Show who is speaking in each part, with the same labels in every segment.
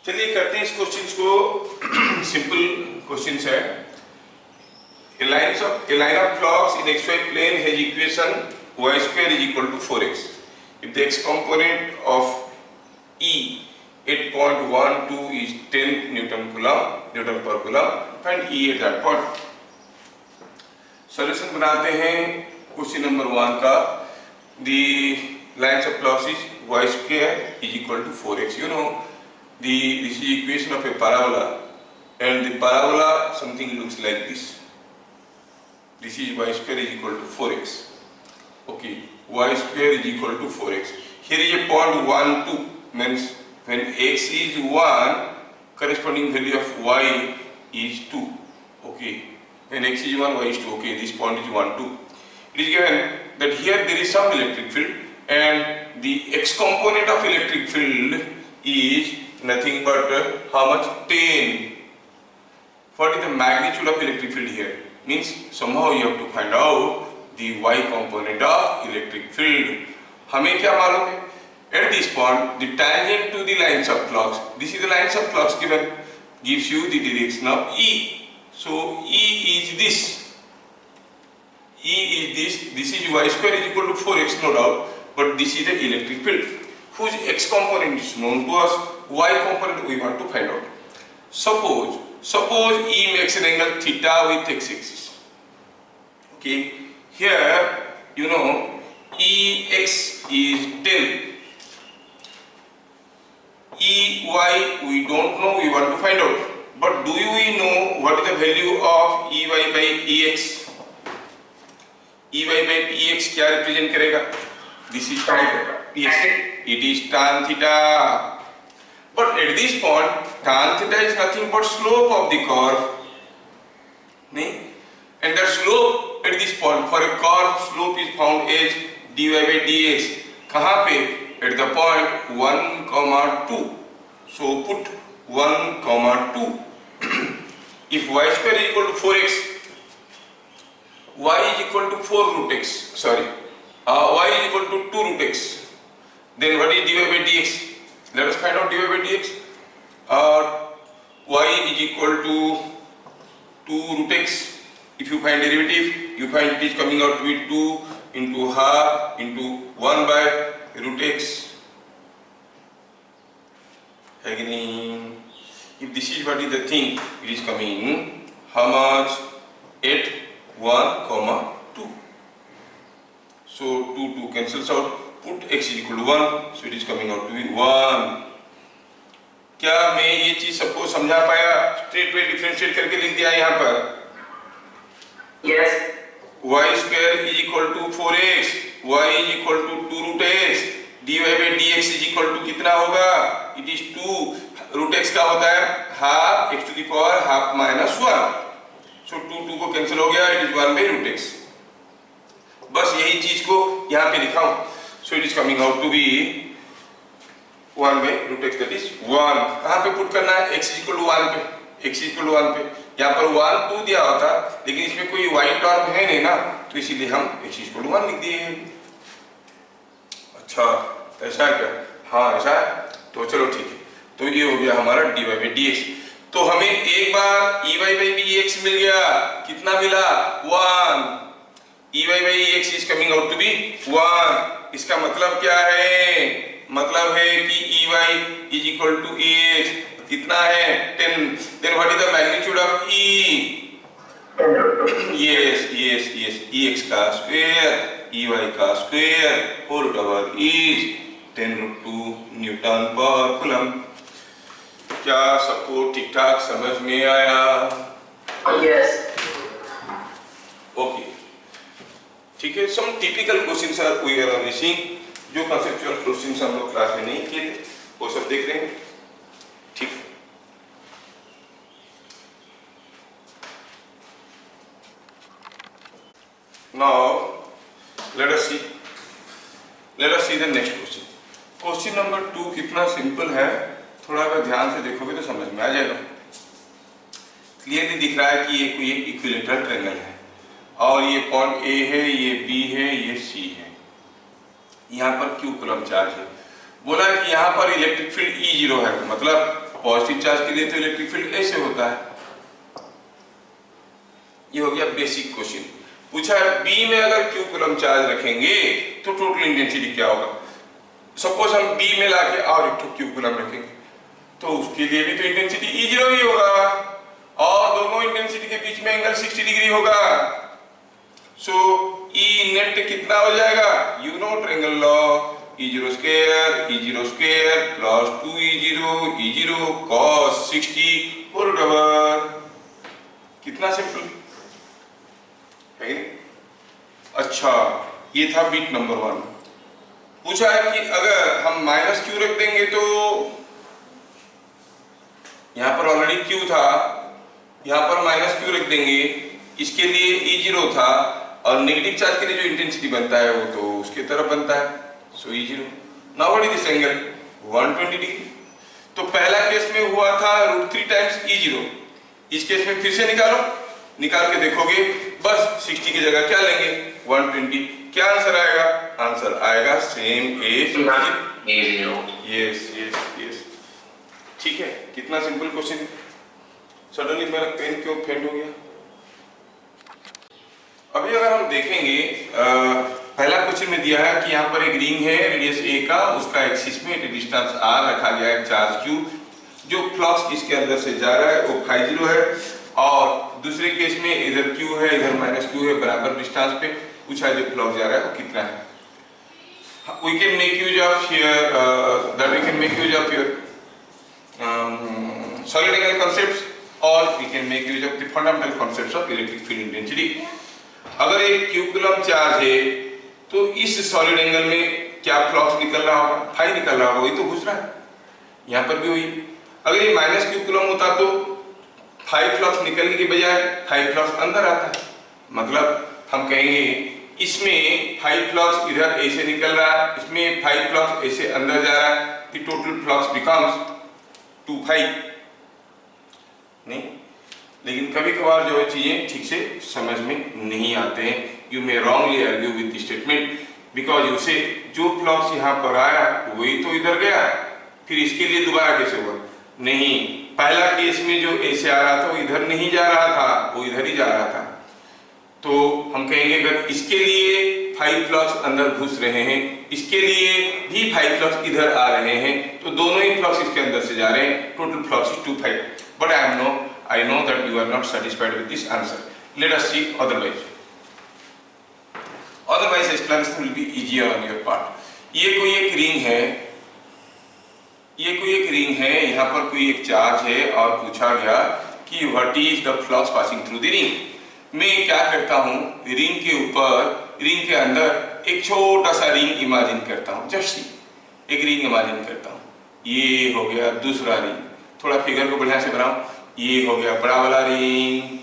Speaker 1: चलिए करते हैं इस क्वेश्चन को। सिंपल क्वेश्चन है। A line of clocks in xy plane has equation y square is equal to 4x. If the x component of E at point 1, 2 is 10 Newton per coulomb, find E at that point. Solution बनाते हैं question number 1 का। The lines of clocks is y square is equal to 4x. You know this is equation of a parabola, and the parabola something looks like this. This is y square is equal to 4x. Okay, y square is equal to 4x. Here is a point 1, 2 means when x is 1, corresponding value of y is 2. Okay, when x is 1, y is 2. Okay, this point is 1, 2. It is given that here there is some electric field, and the x component of electric field is nothing but how much? 10. What is the magnitude of electric field here? Means somehow you have to find out the y component of electric field. हमें क्या मालूम है? At this point, the tangent to the lines of clocks. This is the lines of clocks given. Gives you the direction of E. So E is this. E is this. This is y square is equal to 4x, no doubt. But this is the electric field, whose x component is known to us. Y component we want to find out. Suppose E makes an angle theta with x-axis. Okay, here you know EX is 10. EY we don't know, we want to find out. But do we know what is the value of EY by EX? EY by EX क्या represent करेगा? This is yes, it is tan theta. But at this point, tan theta is nothing but slope of the curve. And the slope at this point for a curve slope is found as dy by dx. कहाँ पे? At the point 1, 2. So put 1, 2. If y square is equal to 4x, y is equal to 4 root x. Sorry, y is equal to 2 root x. Then what is dy by dx? Let us find out dy by dx. Y is equal to 2 root x. If you find derivative, you find it is coming out to be 2 into half into 1 by root x. Again, if this is what is the thing, it is coming how much? At 1, 2. So 2 cancels out. Put x is equal to 1, so it is coming out to be 1. क्या मैं ये चीज सबको समझा पाया? Straight way differentiate करके लिख दिया यहाँ पर।
Speaker 2: Yes.
Speaker 1: y square is equal to 4x, y is equal to 2 root x, dy by dx is equal to कितना होगा? It is 2. root x का होता है half x to the power half minus 1. So 2 को cancel हो गया, it is 1 by root x. बस यही चीज को यहाँ पे लिखा हूँ. So it is coming out to be 1 by root x, that is 1. कहाँ पे पुट करना है? x is equal to 1 पे. x is equal to 1 पे. यहाँ पर 1, 2 दिया होता, लेकिन इसमें कोई y टर्म है नहीं ना, तो इसीलिए हम x is equal to 1 लिख दिए. अच्छा, ऐसा है क्या? हाँ ऐसा है. तो चलो ठीक है. तो ये हो गया हमारा dy by dx. तो हमें एक बार ey by dx मिल गया. कितना मिला? 1. ey by dx is coming out to be 1. इसका मतलब क्या है? मतलब है कि ey is equal to ax. कितना है? 10. Then what is the magnitude of E? Yes. Ex का square, ey का square, whole double is 10 root 2 Newton per coulomb. क्या सबको ठीक ठाक समझ में आया?
Speaker 2: Yes.
Speaker 1: Okay. ठीक है. Some typical questions are we are only seeing. जो conceptual questions हम लोग क्लास में नहीं किए थे, वो सब देख रहे हैं. ठीक. Now let us see the next question. Question number 2 कितना सिंपल है, थोड़ा अगर ध्यान से देखोगे तो समझ में आ जाएगा. क्लियरली दिख रहा है कि ये कोई एक इक्विलेटरल ट्रायंगल है और ये पॉइंट A है, ये B है, ये C है. यहाँ पर Q कूलम चार्ज है. बोला कि यहाँ पर इलेक्ट्रिक फील्ड E0 है, मतलब पॉजिटिव चार्ज के लिए तो इलेक्ट्रिक फील्ड ऐसे होता है। ये हो गया बेसिक क्वेश्चन। पूछा है बी में अगर क्यू कूलम चार्ज रखेंगे तो टोटल इंटेंसिटी क्या होगा। सपोज हम बी में लाके और एक क्यू कूलम रखेंगे तो उसके लिए भी तो इंटेंसिटी E0 ही होगा और दोनों इंटेंसिटी के बीच में एंगल 60 डिग्री होगा। सो E नेट कितना हो जाएगा, you know triangle law, E0 square plus 2E0 cos 60 whole over. कितना सिंपल है। अच्छा, ये था बिट नंबर 1। पूछा है कि अगर हम माइनस क्यू रख देंगे तो यहां पर ऑलरेडी क्यू था, यहां पर माइनस क्यू रख देंगे, इसके लिए E0 था और नेगेटिव चार्ज के लिए जो इंटेंसिटी बनता है वो तो उसके तरफ बनता है। सो E0 now what is this angle 120 degree. तो पहला केस में हुआ था √3 टाइम्स E0, इस केस में फिर से निकाल के देखोगे बस 60 की जगह क्या लेंगे 120। क्या आंसर आएगा, आंसर आएगा same as
Speaker 2: E0।
Speaker 1: Yes yes yes, ठीक है। कितना सिंपल क्वेश्चन। सडनली मेरा पेन क्यों फेंट हो गया। अभी अगर हम देखेंगे पहला क्वेश्चन में दिया है कि यहाँ पर एक रिंग है रेडियस a का, उसका एक्सिस में डिस्टेंस r रखा गया है चार्ज q, जो फ्लक्स इसके अंदर से जा रहा है वो φ0 है और दूसरे केस में इधर q है इधर -q है, बराबर डिस्टेंस पे पूछा है जो फ्लक्स जा रहा है वो कितना है। We can make use of here that we can make use of your solid angle concepts or we can make use of the fundamental concepts of electric field intensity। अगर एक क्यू कूलम चार्ज है तो इस solid angle में क्या flux निकल रहा होगा, फाई निकल रहा होगा, वही तो घुस रहा है। यहाँ पर भी वही। अगर ये माइनस क्यू कूलम होता तो फाई फ्लक्स निकलने के बजाय फाई फ्लक्स अंदर आता है। मतलब हम कहेंगे इसमें फाई फ्लक्स इधर ऐसे निकल रहा है, इसमें फाई फ्लक्स ऐसे अंदर जा रहा है, द टोटल फ्लक्स बिकम्स 2 नहीं। लेकिन कभी कभार जो है चीजें ठीक से समझ में नहीं आते हैं। You may wrongly argue with statement because you से जो फ्लक्स यहाँ पर आया वही तो इधर गया, फिर इसके लिए दोबारा कैसे हुआ। नहीं, पहला केस में जो ऐसे आ रहा था वो इधर नहीं जा रहा था, वो इधर ही जा रहा था। तो हम कहेंगे अगर इसके लिए फाइव फ्लक्स अंदर घुस रहे हैं, इसके लिए भी फाइव फ्लक्स इधर आ रहे हैं, तो दोनों ही फ्लक्स इसके अंदर से जा रहे हैं, total flux is 2 but I know that you are not satisfied with this answer. Let us see otherwise. Otherwise explanation will be easier on your part. ये कोई एक रिंग है, यहाँ पर कोई एक चार्ज है और पूछा गया कि what is the flux passing through the ring। मैं क्या करता हूँ, रिंग के ऊपर, रिंग के अंदर एक छोटा सा रिंग इमेजिन करता हूँ, जस्ट एक रिंग इमेजिन करता हूँ। ये हो गया दूसरा रिंग, थोड़ा फिगर को बढ़िया से बनाओ। ये हो गया बड़ा वाला रिंग,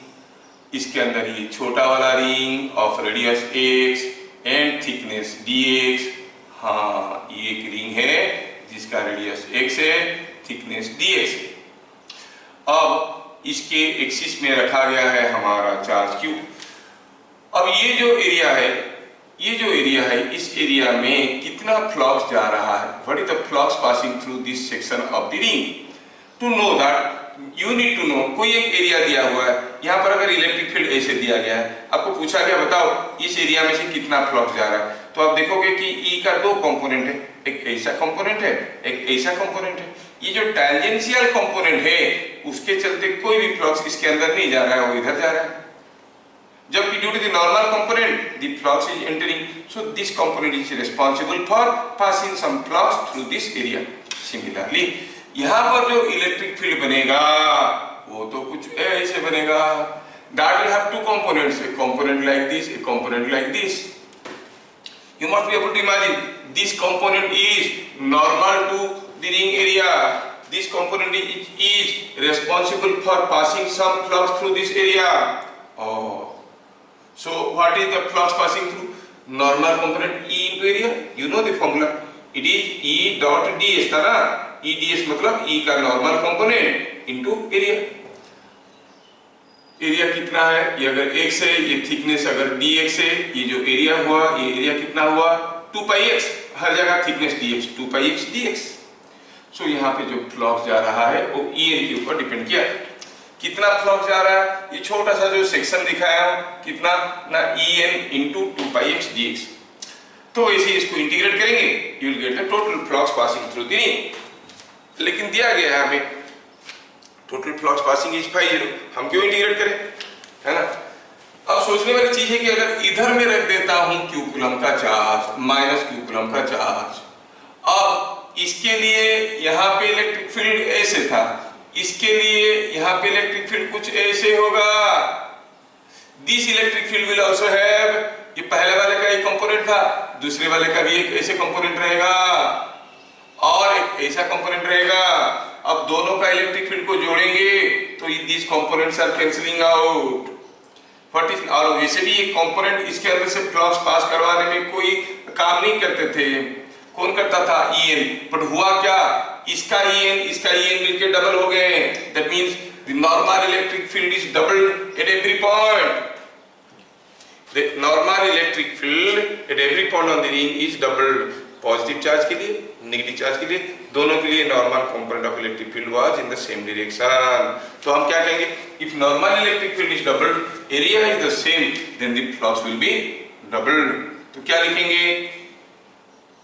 Speaker 1: इसके अंदर ये छोटा वाला ring of radius x and thickness dx। हाँ, ये एक रिंग है जिसका रेडियस x है, थिकनेस dx है। अब इसके एक्सिस में रखा गया है हमारा चार्ज q। अब ये जो एरिया है, इस एरिया में कितना फ्लक्स जा रहा है, what is the flux passing through this section of the ring. To know that you need to know, कोई एक एरिया दिया हुआ है, यहाँ पर अगर इलेक्ट्रिक फील्ड ऐसे दिया गया है, आपको पूछा गया बताओ इस एरिया में से कितना फ्लक्स जा रहा है, तो आप देखोगे कि E का 2 कंपोनेंट है, एक ऐसा कंपोनेंट है, एक ऐसा कंपोनेंट है। ये जो टेंजेंशियल कंपोनेंट है उसके चलते कोई भी फ्लक्स इसके अंदर नहीं जा रहा है, वो इधर जा रहा है। जबकि due to the normal component the flux is entering, so this component is responsible for passing some flux through this area. Similarly यहाँ पर जो इलेक्ट्रिक फील्ड बनेगा वो तो कुछ ऐसे बनेगा। That will have 2 components, a component like this, a component like this. You must be able to imagine this component is normal to the ring area. This component is responsible for passing some flux through this area. Oh, so what is the flux passing through? Normal component E into area. You know the formula. It is E dot ds था ना, E ds मतलब E का normal component into area. Area कितना है, ये अगर x है, ये थिकनेस अगर dx है, ये जो एरिया हुआ, ये एरिया कितना हुआ 2πx, हर जगह थिकनेस dx, 2πx dx। सो यहाँ पे जो फ्लक्स जा रहा है वो EN के ऊपर डिपेंड किया। कितना फ्लक्स जा रहा है, ये छोटा सा जो सेक्शन दिखाया हूं, कितना ना EN इंटू 2πx dx। तो इसे इसको इंटीग्रेट करेंगे, you will get the total flux passing through the ring. लेकिन दिया गया है हमें टोटल फ्लक्स पासिंग इज 50, हम क्यों इंटीग्रेट करें, है ना। अब सोचने वाली चीज है कि अगर इधर में रख देता हूं q कूलम का चार्ज माइनस q कूलम का चार्ज, अब इसके लिए यहाँ पे इलेक्ट्रिक फील्ड ऐसे था, इसके लिए यहाँ पे इलेक्ट्रिक फील्ड कुछ ऐसे होगा। This electric field will also have, ये पहले वाले का एक कंपोनेंट था, दूसरे वाले का भी एक ऐसे कंपोनेंट रहेगा और एक ऐसा कंपोनेंट रहेगा। अब दोनों का इलेक्ट्रिक फील्ड को जोड़ेंगे तो this components are cancelling out. What is, और वैसे भी एक कंपोनेंट इसके अंदर से फ्लक्स पास करवाने में कोई काम नहीं करते थे, कौन करता था, EN। बट हुआ क्या, इसका EN मिलके डबल हो गए। That means the normal electric field is doubled at every point. The normal electric field at every point on the ring is doubled. Positive charge के लिए, नेगेटिव चार्ज के लिए, दोनों के लिए normal component of electric field was in the same direction. तो हम क्या कहेंगे, if normal electric field is doubled, area is the same, then the flux will be doubled. तो क्या लिखेंगे,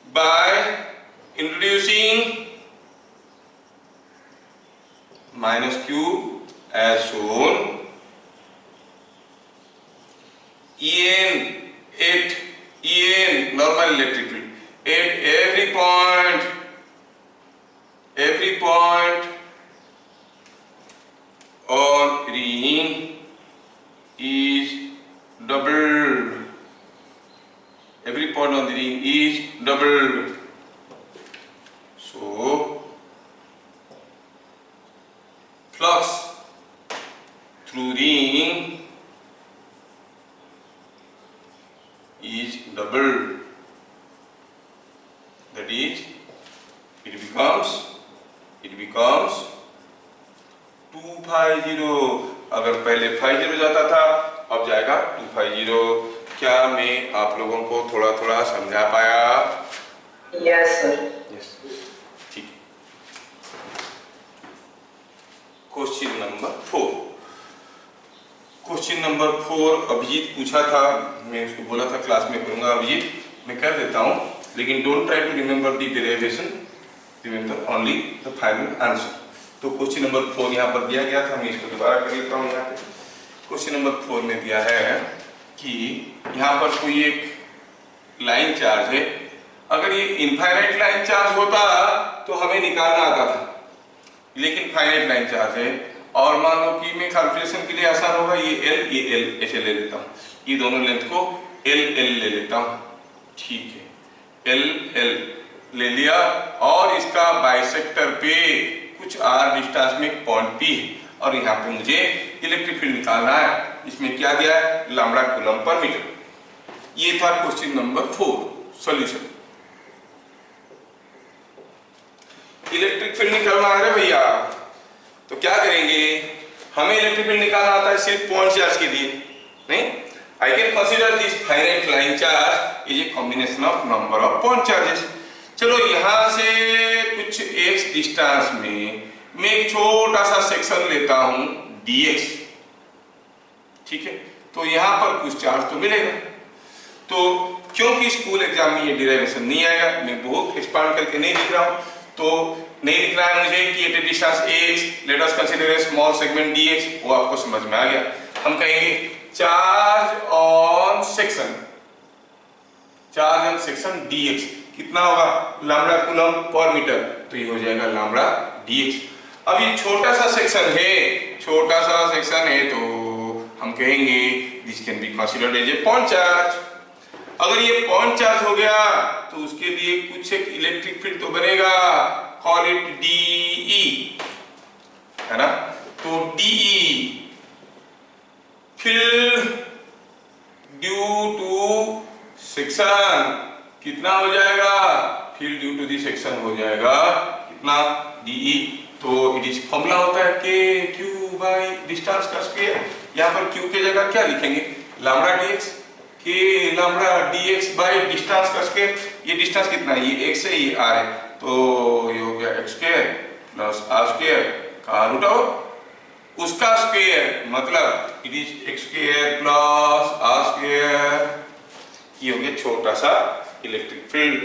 Speaker 1: by introducing minus q as shown, EN normal electric field at every point on ring is doubled. Every point on the ring is doubled. So flux through ring is doubled. That is, it becomes 250। अगर पहले 50 जाता था, अब जाएगा 250। क्या मैं आप लोगों को थोड़ा थोड़ा समझा पाया?
Speaker 2: Yes, sir.
Speaker 1: Yes. ठीक। Question number 4। Question number 4 Abhijit पूछा था, मैं उसको बोला था क्लास में करूंगा। अभिजीत मैं कर देता हूं, लेकिन don't try to remember the derivation, remember only the final answer. तो क्वेश्चन नंबर 4 यहाँ पर दिया गया था, मैं इसको दोबारा कर लेता हूँ। यहाँ पे क्वेश्चन नंबर 4 में दिया है कि यहाँ पर कोई एक लाइन चार्ज है। अगर ये इनफाइनाइट लाइन चार्ज होता तो हमें निकालना आता था, लेकिन फाइनाइट लाइन चार्ज है। और मान लो कि मैं कैलकुलेशन के लिए आसान होगा, ये L ऐसे ले लेता हूँ, ये दोनों लेंथ को L ले लेता हूँ। ठीक है, L ले लिया और इसका बाइसेक्टर पे कुछ R डिस्टेंस में एक पॉइंट P है और यहाँ पे मुझे इलेक्ट्रिक फील्ड निकालना है। इसमें क्या दिया है, लैम्ब्डा कूलम पर मीटर। ये था question number 4 solution. Electric field निकालना है भैया, तो क्या करेंगे, हमें इलेक्ट्रिक फील्ड निकालना आता है सिर्फ पॉइंट चार्ज के लिए नहीं। I can consider this finite line charge is a combination of number of point charges. चलो यहां से कुछ x डिस्टेंस में मैं एक छोटा सा सेक्शन लेता हूं dx। ठीक है, तो यहां पर कुछ चार्ज तो मिलेगा। तो क्योंकि स्कूल एग्जाम में ये डेरिवेशन नहीं आएगा, मैं बहुत एक्सपांड करके नहीं लिख रहा हूं, तो नहीं लिख रहा है मुझे कि at a distance x let us consider a small segment dx, वो आपको समझ में आ गया। हम कहेंगे चार्ज ऑन सेक्शन dx कितना होगा, लैम्ब्डा कूलम पर मीटर, तो ये हो जाएगा लैम्ब्डा dx। अब ये छोटा सा सेक्शन है, तो हम कहेंगे this can be considered as a point charge. अगर ये पॉइंट चार्ज हो गया तो उसके लिए कुछ एक इलेक्ट्रिक फील्ड तो बनेगा, कॉल इट DE, है ना। तो DE field due to section कितना हो जाएगा, field due to the section हो जाएगा कितना, DE। तो इट इज फॉर्मूला होता है KQ बाई डिस्टेंस का स्क्वायर। यहाँ पर Q के जगह क्या लिखेंगे, lambda dx, K lambda dx by distance का स्क्वायर। ये डिस्टेंस कितना है, ये x है, ये r है, तो तो ये हो गया x square plus r square का रूट आउट उसका स्क्वायर, मतलब it is x square plus r square. ये हो गया छोटा सा इलेक्ट्रिक फील्ड।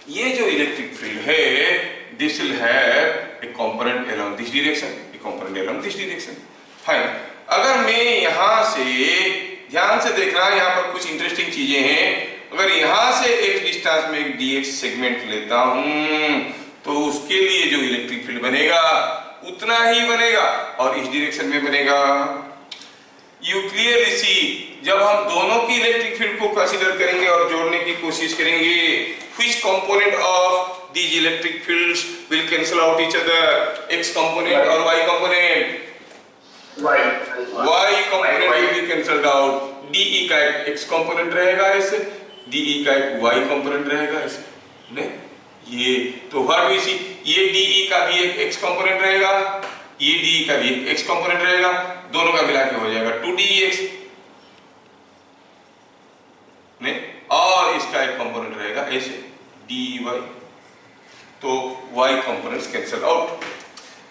Speaker 1: ये जो इलेक्ट्रिक फील्ड है this will have a component along this direction, A component along this direction. Fine. अगर मैं यहां से ध्यान से देखना, यहाँ पर कुछ इंटरेस्टिंग चीजें हैं। अगर यहां से एक डिस्टेंस में एक dx सेगमेंट लेता हूं तो उसके लिए जो इलेक्ट्रिक फील्ड बनेगा उतना ही बनेगा और इस डायरेक्शन में बनेगा। यू क्लियरली सी, जब हम दोनों की इलेक्ट्रिक फील्ड को कंसीडर करेंगे और जोड़ने की कोशिश करेंगे, which component of these electric fields will cancel out each other, x component or y component? Y component will be cancelled out। dE का एक x component रहेगा ऐसे, dE का एक y component रहेगा ऐसे, नहीं? ये तो what we see, ये dE का भी एक x component रहेगा, ये dE का भी एक x component रहेगा, दोनों का मिला के हो जाएगा 2dx, नहीं? और इसका एक कंपोनेंट रहेगा ऐसे dy, तो y कंपोनेंट्स कैंसिल आउट।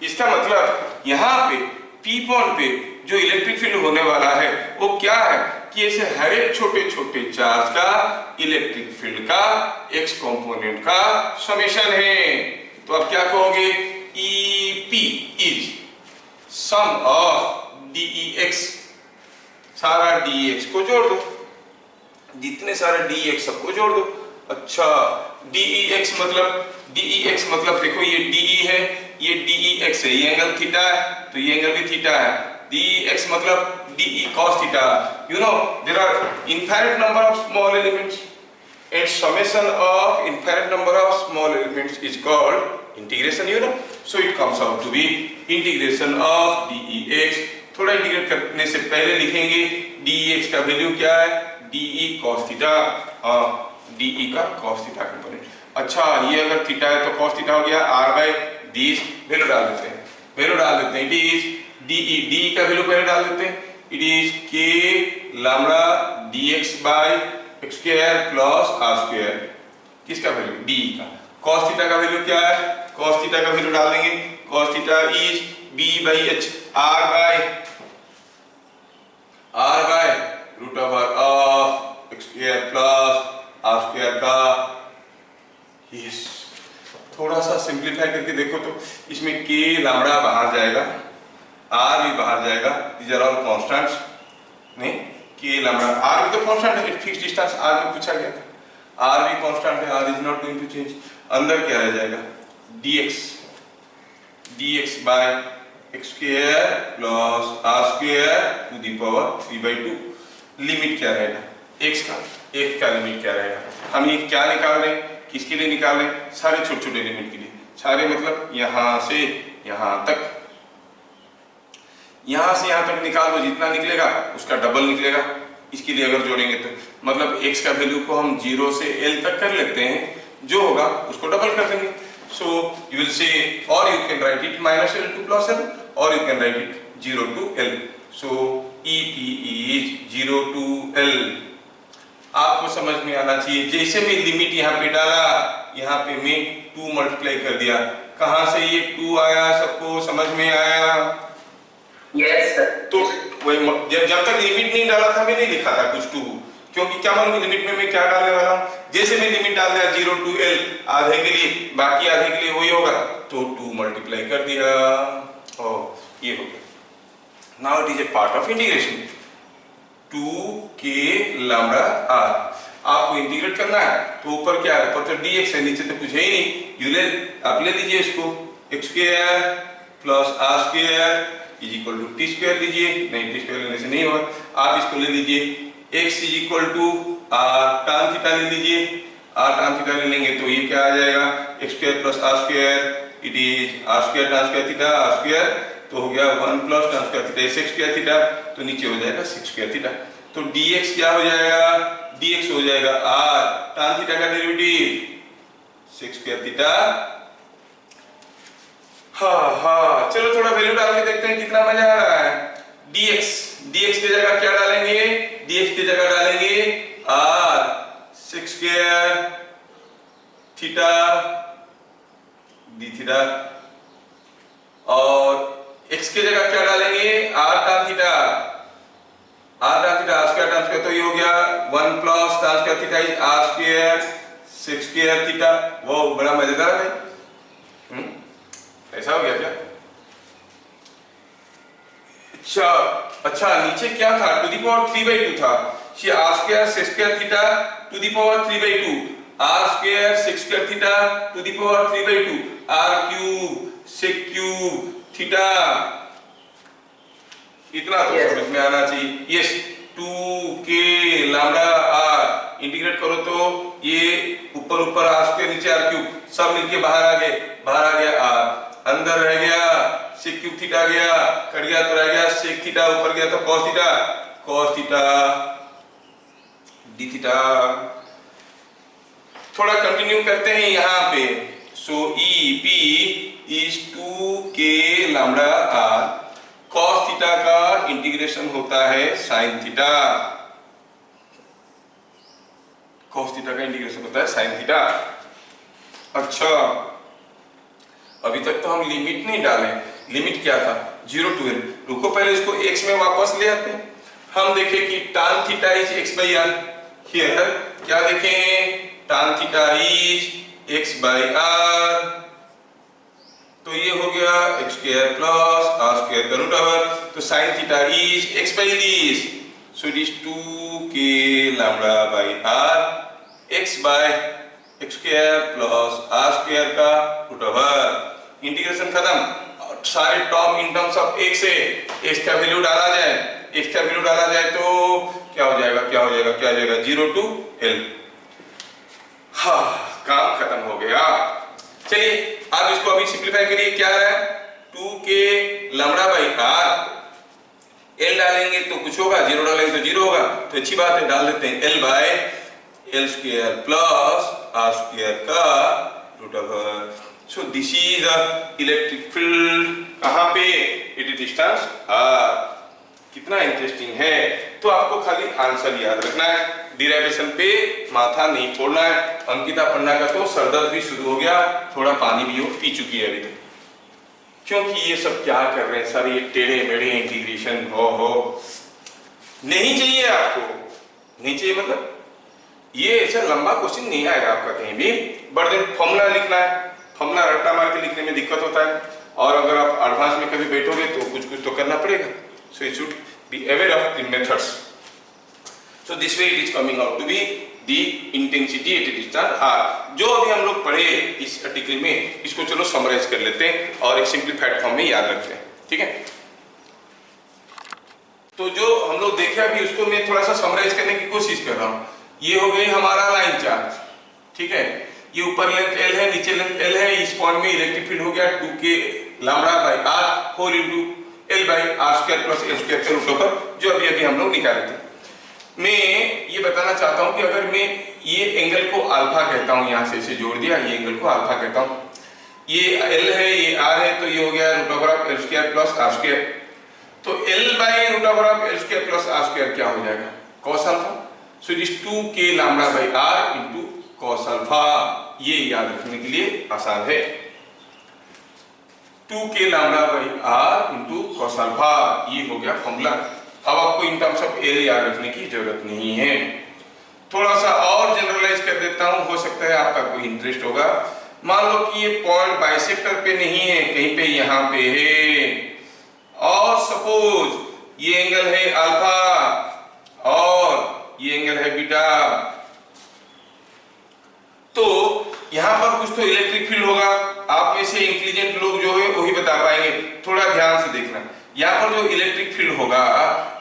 Speaker 1: इसका मतलब यहाँ पे p पॉइंट पे जो इलेक्ट्रिक फील्ड होने वाला है वो क्या है कि ऐसे हर एक छोटे छोटे चार्ज का इलेक्ट्रिक फील्ड का x कंपोनेंट का समेशन है। तो अब क्या कहोगे, EP is sum of dEx, सारा dEx को जोड़ दो, जितने सारे dEx सबको जोड़ दो। अच्छा, dEx मतलब देखो ये dE है, ये dEx है, ये एंगल थीटा है तो ये एंगल भी थीटा है। dEx मतलब dE cos theta। You know there are infinite number of small elements and summation of infinite number of small elements is called integration, you know, so it comes out to be integration of dEx। थोड़ा integrate करने से पहले लिखेंगे dEx का value क्या है, dE cos theta, dE का cos theta component. अच्छा, ये अगर थीटा है तो cos थीटा हो गया r बाय दिस, वैल्यू डाल देते हैं, इट इज dE का वैल्यू पहले डाल देते हैं, it is k lambda dx by x square plus r square. किसका वैल्यू, dE का। cos थीटा का वैल्यू क्या है, cos थीटा का वैल्यू डाल देंगे, cos theta is b by h, r by root over of x square plus r square का। Yes, थोड़ा सा सिंप्लीफाई करके देखो तो इसमें k लैम्डा बाहर जाएगा, r भी बाहर जाएगा, दीज आर ऑल कांस्टेंट्स, नहीं? k लैम्डा, r भी तो कांस्टेंट है, फिक्स्ड डिस्टेंस r में पूछा गया था, r भी कांस्टेंट है, r is not going to change. अंदर क्या रह जाएगा, dx by x square plus r square to the power 3/2। Limit क्या रहेगा x का लिमिट क्या रहेगा, हम ये क्या निकाल रहे हैं, किसके लिए निकाल रहे हैं, सारे छोटे छोटे एलिमेंट के लिए। सारे मतलब यहां से यहां तक, यहां से यहां तक निकाल दो, जितना निकलेगा उसका डबल निकलेगा। इसके लिए अगर जोड़ेंगे तो मतलब x का वैल्यू को हम 0 से l तक कर लेते हैं, जो होगा उसको डबल कर देंगे। सो यू विल से, और you can write it -l to +l, और you can write it 0 to l। So EP is 0 to l। आपको समझ में आना चाहिए, जैसे मैं लिमिट यहाँ पे डाला, यहाँ पे मैं 2 मल्टीप्लाई कर दिया, कहां से ये 2 आया, सबको समझ में आया?
Speaker 2: Yes sir.
Speaker 1: तो वही जब तक लिमिट नहीं डाला था मैं नहीं लिखा था कुछ 2, क्योंकि क्या मालूम लिमिट में मैं क्या डालने वाला हूं। जैसे मैं लिमिट डाल दिया 0 to l, आधे के लिए, बाकी आधे के लिए वही होगा, तो 2 मल्टीप्लाई कर दिया, और ये हो गया। Now it is a part of integration, 2k lambda r। आपको इंटीग्रेट करना है तो ऊपर क्या है, ऊपर तो dx है, नीचे तो कुछ है ही नहीं। आप ले लीजिए इसको, x square plus r square is equal to t square लीजिए, नहीं t स्क्वायर लेने से नहीं होगा, आप इसको ले लीजिए, x is equal to r tan theta ले लीजिए, r tan थीटा ले लेंगे तो ये क्या आ जाएगा, x square plus r square, it is r square tan square theta, r square तो हो गया 1 plus tan square theta, sec square theta, तो नीचे हो जाएगा sec स्क्वायर थीटा। तो dx क्या हो जाएगा, dx हो जाएगा r tan थीटा का डेरिवेटिव sec स्क्वायर थीटा। हाँ, चलो थोड़ा वैल्यू डाल के देखते हैं कितना मजा आ रहा है। dx की जगह क्या डालेंगे, dx की जगह डालेंगे r sec square theta theta, और x की जगह क्या डालेंगे, r tan theta, r tan theta r square tan square, तो ये हो गया 1 plus tan square theta is r square sec square theta. वो बड़ा मजेदार है भाई। ऐसा हो गया क्या? अच्छा नीचे क्या था, टू दी पावर 3/2 था, ये r square sec square theta to the power 3/2, r square sec square theta to the power 3/2, r cube sec cube theta, इतना तो समझ में आना चाहिए। Yes, 2k lambda r integrate करो तो ये ऊपर r स्क्वायर नीचे r क्यूब सब मिलके बाहर आ गया r, अंदर रह गया sec क्यूब थीटा गया, कट गया तो रह गया sec थीटा, ऊपर गया तो cos थीटा d थीटा। थोड़ा कंटिन्यू करते हैं यहाँ पे। सो EP is 2k lambda r, cos theta का इंटीग्रेशन होता है sin थीटा, cos थीटा का इंटीग्रेशन होता है sin थीटा। अच्छा, अभी तक तो हम लिमिट नहीं डाले, लिमिट क्या था 0 to l। रुको पहले इसको x में वापस ले आते हैं। हम देखें कि tan theta is x by r, here क्या देखें, tan theta is x by r, तो ये हो गया x square plus r square का रूट ओवर, तो sin theta is x by this, so it is 2k lambda by r, x by x square plus r square का root over. Integration खत्म, सारे term in terms of x है, x का value डाला जाए तो क्या हो जाएगा 0 to l। हाँ, काम खत्म हो गया। चलिए आप इसको अभी सिंपलीफाई करिए, क्या आ रहा है 2k lambda by r, l डालेंगे तो कुछ होगा, 0 डालेंगे तो 0 होगा, तो अच्छी बात है डाल देते हैं l by l square plus r square का root over. So this is electric field, कहाँ पे, इट इज डिस्टेंस r। कितना इंटरेस्टिंग है। तो आपको खाली आंसर याद रखना है, डिराइवेशन पे माथा नहीं फोड़ना है। अंकिता पन्ना का तो सरदर्द भी शुरू हो गया, थोड़ा पानी भी पी चुकी है अभी तक, क्योंकि ये सब क्या कर रहे हैं सर, ये टेढ़े मेढ़े इंटीग्रेशन हो नहीं चाहिए आपको, नहीं चाहिए मतलब ये ऐसा लंबा क्वेश्चन नहीं आएगा आपका कहीं भी। बट देन फॉर्मूला लिखना है, फॉर्मूला रट्टा मार के लिखने में दिक्कत होता है, और अगर आप एडवांस में कभी बैठोगे तो कुछ तो करना पड़ेगा। So you should be aware of the methods. So this way it is coming out to be the intensity at a distance r। जो अभी हम लोग पढ़े इस आर्टिकल में, इसको चलो समराइज कर लेते हैं और एक सिंपलीफाइड फॉर्म में याद रखते हैं, ठीक है। तो जो हम लोग देखे अभी उसको मैं थोड़ा सा समराइज करने की कोशिश कर रहा हूँ। ये हो गई हमारा लाइन चार्ज, ठीक है, ये ऊपर लेंथ l है, नीचे लेंथ l है, इस पॉइंट में इलेक्ट्रिक फील्ड हो गया 2k lambda by r whole into l by r square plus l square के रूट ओवर, जो अभी हम लोग निकाले थे। मैं ये बताना चाहता हूं कि अगर मैं ये एंगल को अल्फा कहता हूं, यहां से इसे जोड़ दिया, ये एंगल को अल्फा कहता हूं, ये l है ये r है, तो ये हो गया root over of l square plus r square. तो l by root over of l square plus r square क्या हो जाएगा, cos alpha. So it is 2k lambda by r into cos alpha. ये याद रखने के लिए आसान है, 2k lambda by r into cos alpha, ये हो गया फॉर्मूला। अब आपको इन टर्म्स ऑफ एरिया याद रखने की जरूरत नहीं है। थोड़ा सा और जनरलाइज कर देता हूं, हो सकता है आपका कोई इंटरेस्ट होगा। मान लो कि ये पॉइंट बाइसेक्टर पे नहीं है, कहीं पे यहाँ पे है, और सपोज ये एंगल है अल्फा और ये एंगल है बीटा, तो यहाँ पर कुछ तो इलेक्ट्रिक फील्ड होगा। आप में से इंटेलिजेंट लोग जो है वही बता पाएंगे, थोड़ा ध्यान से देखना। यहाँ पर जो इलेक्ट्रिक फील्ड होगा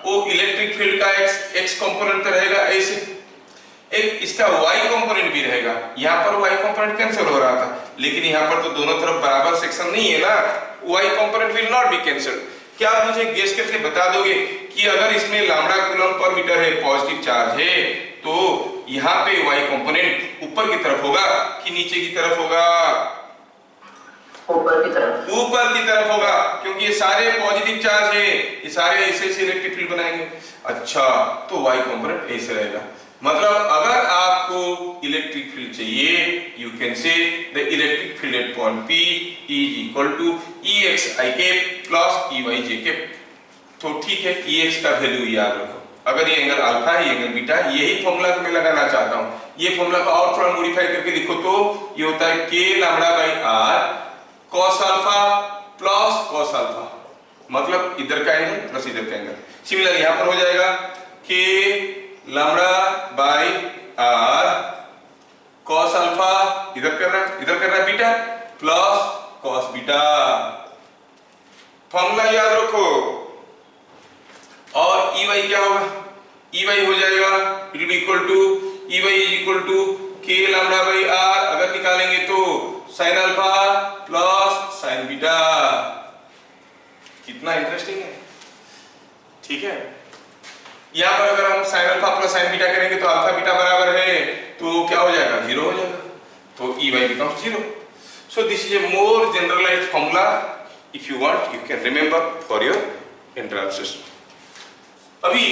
Speaker 1: वो इलेक्ट्रिक फील्ड का एक्स कंपोनेंट रहेगा ऐसे, एक इसका वाई कंपोनेंट भी रहेगा। यहाँ पर वाई कंपोनेंट कैंसिल हो रहा था, लेकिन यहाँ पर तो दोनों तरफ बराबर सेक्शन नहीं है ना, Y component will not be cancelled. क्या आप मुझे गेस करके बता दोगे कि अगर इसमें लैम्डा कूलम पर मीटर है, पॉजिटिव चार्ज है, तो यहाँ पे वाई कंपोनेंट ऊपर की तरफ होगा कि नीचे की तरफ होगा?
Speaker 2: ऊपर की तरफ
Speaker 1: होगा, क्योंकि ये सारे पॉजिटिव चार्ज है, ये सारे ऐसे इलेक्ट्रिक फील्ड बनाएंगे। अच्छा, तो वाई कंपोनेंट ऐसे रहेगा। मतलब अगर आपको इलेक्ट्रिक फील्ड चाहिए, you can say the electric field at point P is equal to EXI cap plus EYJ cap. तो ठीक है, EX का वैल्यू याद रखो, अगर ये एंगल अल्फा है, ये एंगल बीटा है, यही फॉर्मूला मैं लगाना चाहता हूं। ये फॉर्मूला को और थोड़ा मॉडिफाई करके लिखो तो ये होता है K lambda by R cos alpha plus cos alpha, मतलब इधर का एंगल प्लस इधर का एंगल। सिमिलर यहां पर हो जाएगा K lambda by R cos alpha, इधर कर रहा है beta plus cos beta. Formula याद रखो। और EY क्या होगा? EY हो जाएगा it will equal to EY is equal to K lambda by R, अगर निकालेंगे तो sin alpha plus sin beta. कितना इंटरेस्टिंग है, ठीक है। यहां पर अगर हम sin alpha plus sin beta करेंगे तो अल्फा बीटा बराबर है, तो क्या हो जाएगा? 0 हो जाएगा, तो EY becomes 0। So this is a more generalized formula. If you want, you can remember for your entrances. अभी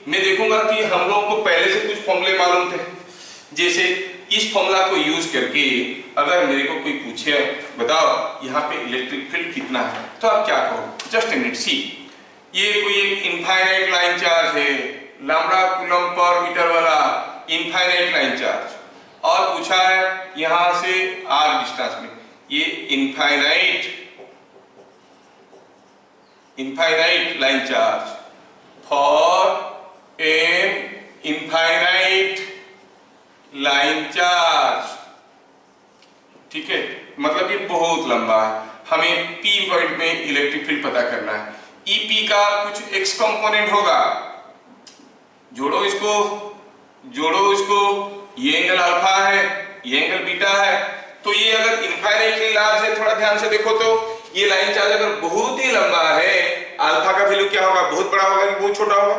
Speaker 1: मैं देखूंगा कि हम लोगों को पहले से कुछ फॉर्मूले मालूम थे, जैसे इस फॉर्मूला को यूज करके अगर मेरे को कोई पूछे बताओ यहाँ पे इलेक्ट्रिक फील्ड कितना है, तो आप क्या कहो? जस्ट ए मिनट, सी ये कोई एक इनफाइनाइट लाइन चार्ज है, लैम्डा कूलम पर मीटर वाला इनफाइनाइट लाइन चार्ज, और पूछा है यहां से r डिस्टेंस में ये infinite line charge for an infinite line charge, ठीक है। मतलब ये बहुत लंबा है, हमें P पॉइंट में इलेक्ट्रिक फील्ड पता करना है। EP का कुछ x कंपोनेंट होगा, जोड़ो इसको, ये एंगल अल्फा है, ये एंगल बीटा है, तो ये अगर इनफाइनाइटली लार्ज है, थोड़ा ध्यान से देखो तो ये लाइन चार्ज अगर बहुत ही लंबा है, अल्फा का वैल्यू क्या होगा? बहुत बड़ा होगा कि बहुत छोटा होगा?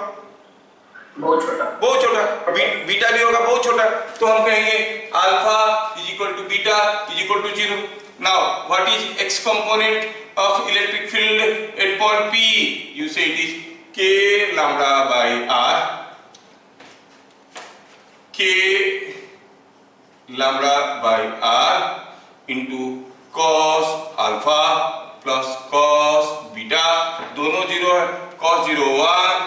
Speaker 1: बहुत छोटा। बीटा भी होगा बहुत छोटा, तो हम कहेंगे alpha is equal to beta is equal to 0। Now what is x component of electric field at point P? You say it is K lambda by R, K lambda by R into cos alpha plus cos beta, दोनों 0 है, cos 0 1,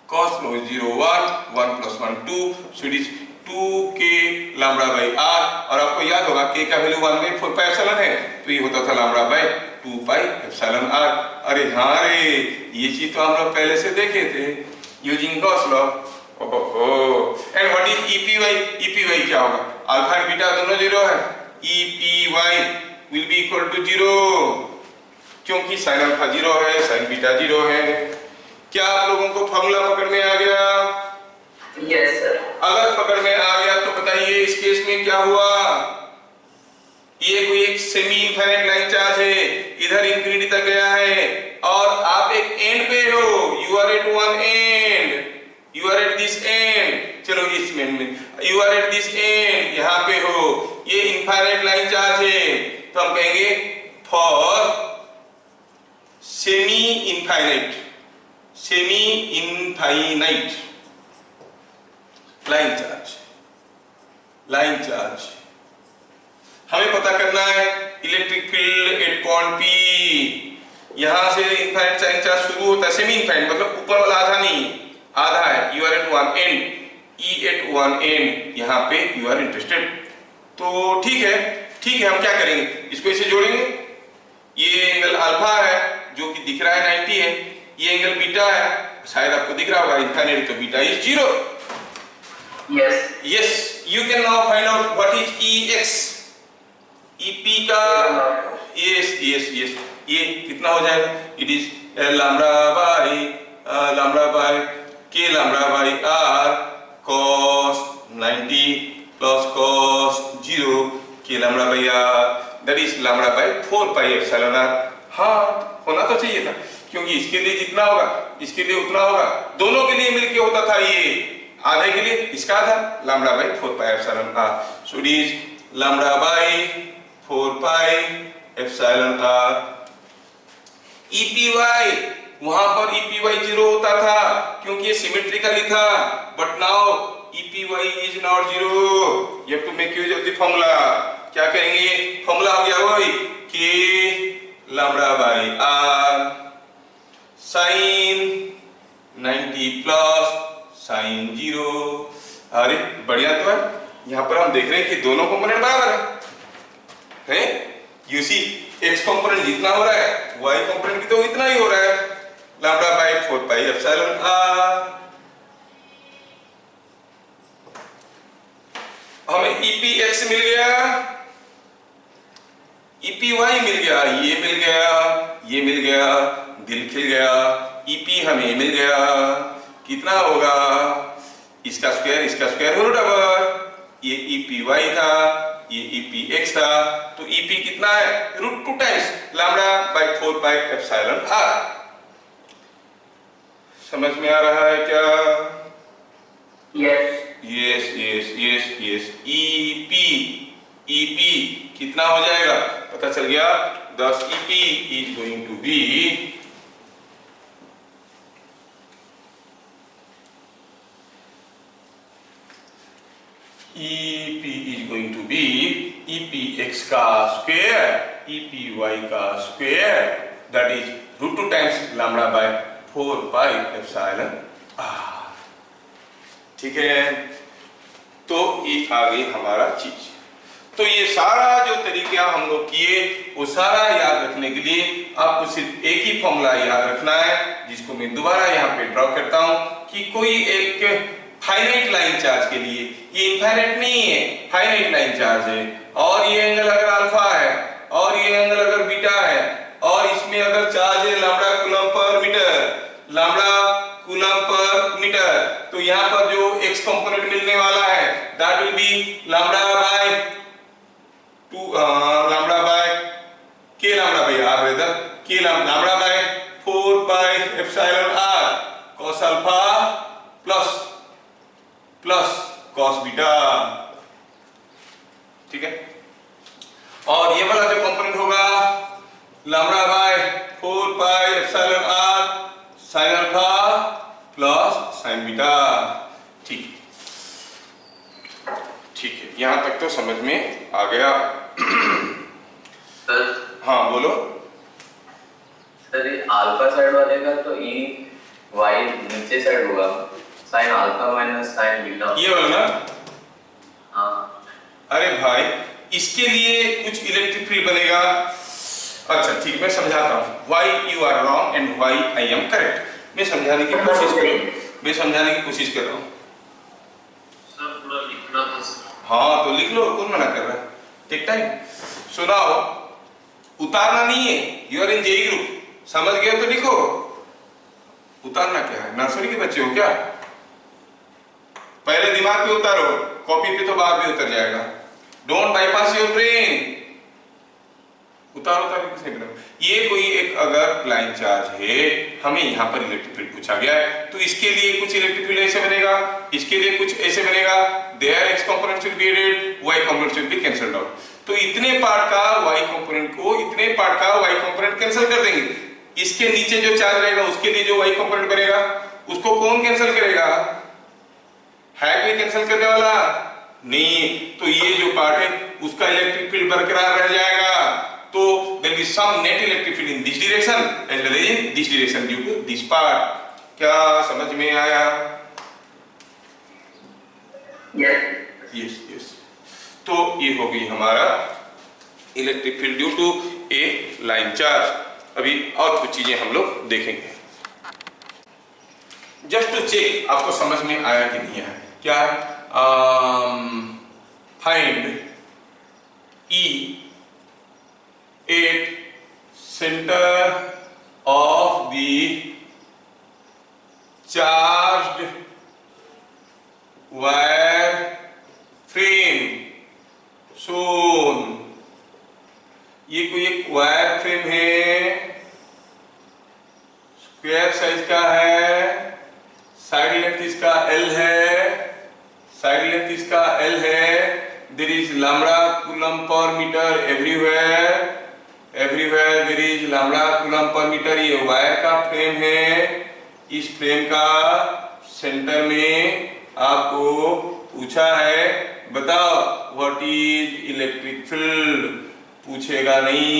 Speaker 1: cos 0 1, 1 plus 1 2, so it is 2k lambda by R, और आपको याद होगा k का value 1/4 pi epsilon है, तो ये होता था lambda by 2 pi epsilon R। अरे हाँ रे, ये चीज तो हम लोग पहले से देखे थे using Gauss law. And what is EPY? EPY क्या होगा? अल्फा एंड बीटा दोनों 0 है, EPY will be equal to 0, क्योंकि sin अल्फा 0 है, sin बीटा 0 है। क्या आप लोगों को फॉर्मूला पकड़ में आ गया?
Speaker 2: Yes sir.
Speaker 1: अगर पकड़ में आ गया तो बताइए इस केस में क्या हुआ? ये कोई एक सेमी इनफाइनाइट लाइन चार्ज है, इधर इंफिनिटी तक गया है, और आप एक एंड पे हो, you are at one end, you are at this end, चलो इस में you are at this end, यहाँ पे हो, ये इनफाइनाइट लाइन चार्ज है, तो हम कहेंगे for semi infinite line charge हमें पता करना है electric field at point P। यहां से इनफाइनाइट लाइन चार्ज शुरू होता है, सेमी इनफाइनाइट मतलब ऊपर वाला आधा नहीं, आधा है, you are at one end, E at one end, यहाँ पे यू आर इंटरेस्टेड। तो ठीक है, हम क्या करेंगे? इसको इसे जोड़ेंगे, ये एंगल अल्फा है जो कि दिख रहा है 90 है, ये एंगल बीटा है, शायद आपको दिख रहा होगा इनफाइनाइट, तो beta is 0। yes, you can now find out what is EX, EP का, yes, ये कितना हो जाएगा? It is lambda by K lambda by R cos 90 plus cos 0 K lambda by R, that is lambda by 4 pi epsilon R। हाँ, होना तो चाहिए था, क्योंकि इसके लिए जितना होगा इसके लिए उतना होगा, दोनों के लिए मिलके होता था, ये आधे के लिए इसका आधा, lambda by 4 pi epsilon R। So it is lambda by 4 pi epsilon R। EPY वहां पर ईपीवाई 0 होता था क्योंकि ये सिमेट्रिकली था, but now E P Y is not 0। You have to make use of the formula. क्या करेंगे? फॉर्मूला हो गया वही K lambda by R sine 90 plus sine 0। अरे बढ़िया तो है। यहाँ पर हम देख रहे हैं कि दोनों कंपोनेंट बराबर है। यू सी एक्स कंपोनेंट जितना हो रहा है वाई कंपोनेंट भी तो इतना ही हो रहा है, lambda by 4 pi epsilon r. हमें ईपीएक्स मिल गया, ईपीवाई मिल गया, ये मिल गया, ये मिल गया, दिल खिल गया। ईपी हमें मिल गया, कितना होगा? इसका स्क्वायर रूट ओवर ये ईपीवाई था, ये ईपीएक्स था, तो ईपी कितना है? Root 2 times lambda by 4 pi epsilon r. समझ में आ रहा है क्या?
Speaker 2: Yes.
Speaker 1: Yes yes yes yes. EP EP कितना हो जाएगा? पता चल गया। 10 EP is going to be EP is going to be EPX का स्क्वायर EPY का square, that is root 2 times lambda by 4 pi epsilon r. ठीक है, तो ये आ गई हमारा चीज। तो ये सारा जो तरीका हम लोग किए वो सारा याद रखने के लिए आपको सिर्फ एक ही फॉर्मूला याद रखना है, जिसको मैं दोबारा यहाँ पे ड्रॉ करता हूँ कि कोई एक फाइनाइट लाइन चार्ज के लिए, ये इनफाइनाइट नहीं है, फाइनाइट लाइन चार्ज है, और ये एंगल अगर अल्फा है और ये एंगल अगर बीटा है और इसमें अगर चार्ज है lambda coulomb per metre, lambda coulomb per metre, तो यहाँ पर जो एक्स कंपोनेंट मिलने वाला है that will be lambda by 2 lambda by k lambda by r, rather k lambda by 4 pi epsilon r cos alpha plus cos beta. ठीक है, और ये वाला जो कंपोनेंट होगा lambda by 4 pi epsilon r sin alpha plus sin beta. ठीक ठीक है, यहां तक तो समझ में आ गया।
Speaker 2: सर
Speaker 1: हाँ बोलो।
Speaker 2: सर ये अल्फा साइड वाले का तो ई वाई नीचे साइड होगा, sine alpha minus sign beta,
Speaker 1: ये वाला ना?
Speaker 2: हाँ।
Speaker 1: अरे भाई इसके लिए कुछ इलेक्ट्रिक फील्ड बनेगा। अच्छा ठीक, मैं समझाता हूँ। Why you are wrong and why I am correct. मैं समझाने की कोशिश कर रहा हूँ।
Speaker 2: सर पूरा लिखना था सर।
Speaker 1: हाँ तो लिख लो, कौन मना कर रहा है? Take time. सुनाओ, उतारना नहीं है। You are in JEE group, समझ गए तो लिखो। उतारना क्या है? नर्सरी के बच्चे हो क्या? पहले दिमाग पे उतारो, कॉपी पे तो बाद में उतर जाएगा। Don't bypass your brain. उतारो किसने कहा? ये कोई एक अगर लाइन चार्ज है, हमें यहाँ पर इलेक्ट्रिक फील्ड पूछा गया है, तो इसके लिए कुछ इलेक्ट्रिक फील्ड ऐसे बनेगा, इसके लिए कुछ ऐसे बनेगा। There x component will be added, y component will be cancelled out. तो इतने पार्ट का वाई कंपोनेंट को इतने पार्ट का वाई कंपोनेंट कैंसिल कर देंगे। इसके नीचे जो चार्ज रहेगा उसके लिए जो वाई कंपोनेंट बनेगा उसको कौन कैंसिल करेगा? है कोई कैंसिल करने वाला? नहीं। तो ये जो पार्ट है उसका इलेक्ट्रिक फील्ड बरकरार रह जाएगा। तो there will be some net electric field in this direction as well as in this direction due to this part. क्या समझ में आया? Yes. तो ये हो गई हमारा electric field due to a line charge. अभी और कुछ चीजें हम लोग देखेंगे जस्ट टू चेक आपको समझ में आया कि नहीं आया। क्या? Find E at center of the charged wire frame shown। ये कोई एक वायर फ्रेम है, स्क्वायर साइज का है, साइड लेंथ इसका L है, there is lambda coulomb per meter everywhere where there is lambda coulomb per metre. ये wire का फ्रेम है, इस फ्रेम का सेंटर में आपको पूछा है बताओ व्हाट इज इलेक्ट्रिक फील्ड। पूछेगा नहीं,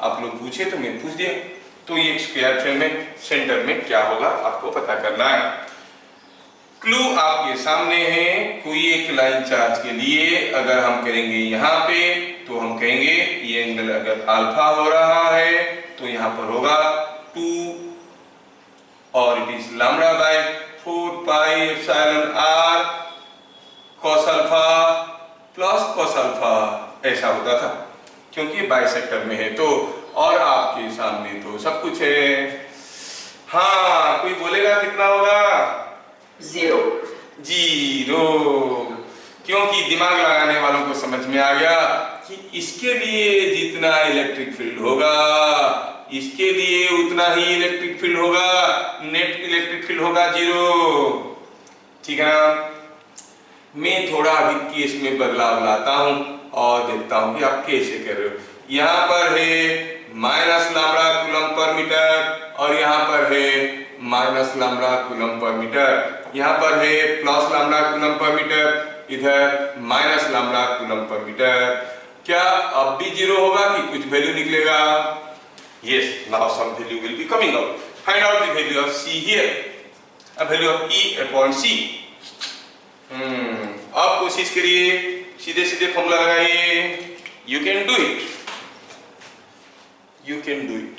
Speaker 1: आप लोग पूछे तो मैं पूछ दिया। तो ये स्क्वायर फ्रेम में सेंटर में क्या होगा आपको पता करना है। क्लू आपके सामने है। कोई एक लाइन चार्ज के लिए अगर हम करेंगे यहाँ पे तो हम कहेंगे ये एंगल अगर अल्फा हो रहा है तो यहाँ पर होगा 2 और it is lambda by 4 pi epsilon r cos alpha plus cos alpha. ऐसा होता था क्योंकि बाइसेक्टर में है तो। और आपके सामने तो सब कुछ है। हाँ, कोई बोलेगा कितना होगा?
Speaker 2: 0
Speaker 1: क्योंकि दिमाग लगाने वालों को समझ में आ गया कि इसके लिए जितना इलेक्ट्रिक फील्ड होगा इसके लिए उतना ही इलेक्ट्रिक फील्ड होगा, नेट इलेक्ट्रिक फील्ड होगा 0। ठीक है ना। मैं थोड़ा अभी केस में बदलाव लाता हूं और देखता हूं कि आप कैसे कर रहे हो। यहाँ पर है minus lambda coulomb per metre और यहाँ पर है minus lambda coulomb per metre. यहाँ पर है plus lambda coulomb per metre, इधर minus lambda coulomb per metre. क्या अब भी 0 होगा कि कुछ वैल्यू निकलेगा? Yes, now some value will be coming out. Find out the value of C here. A value of E upon C. अब कोशिश करिए, सीधे सीधे फॉर्मूला लगाइए। You can do it. You can do it.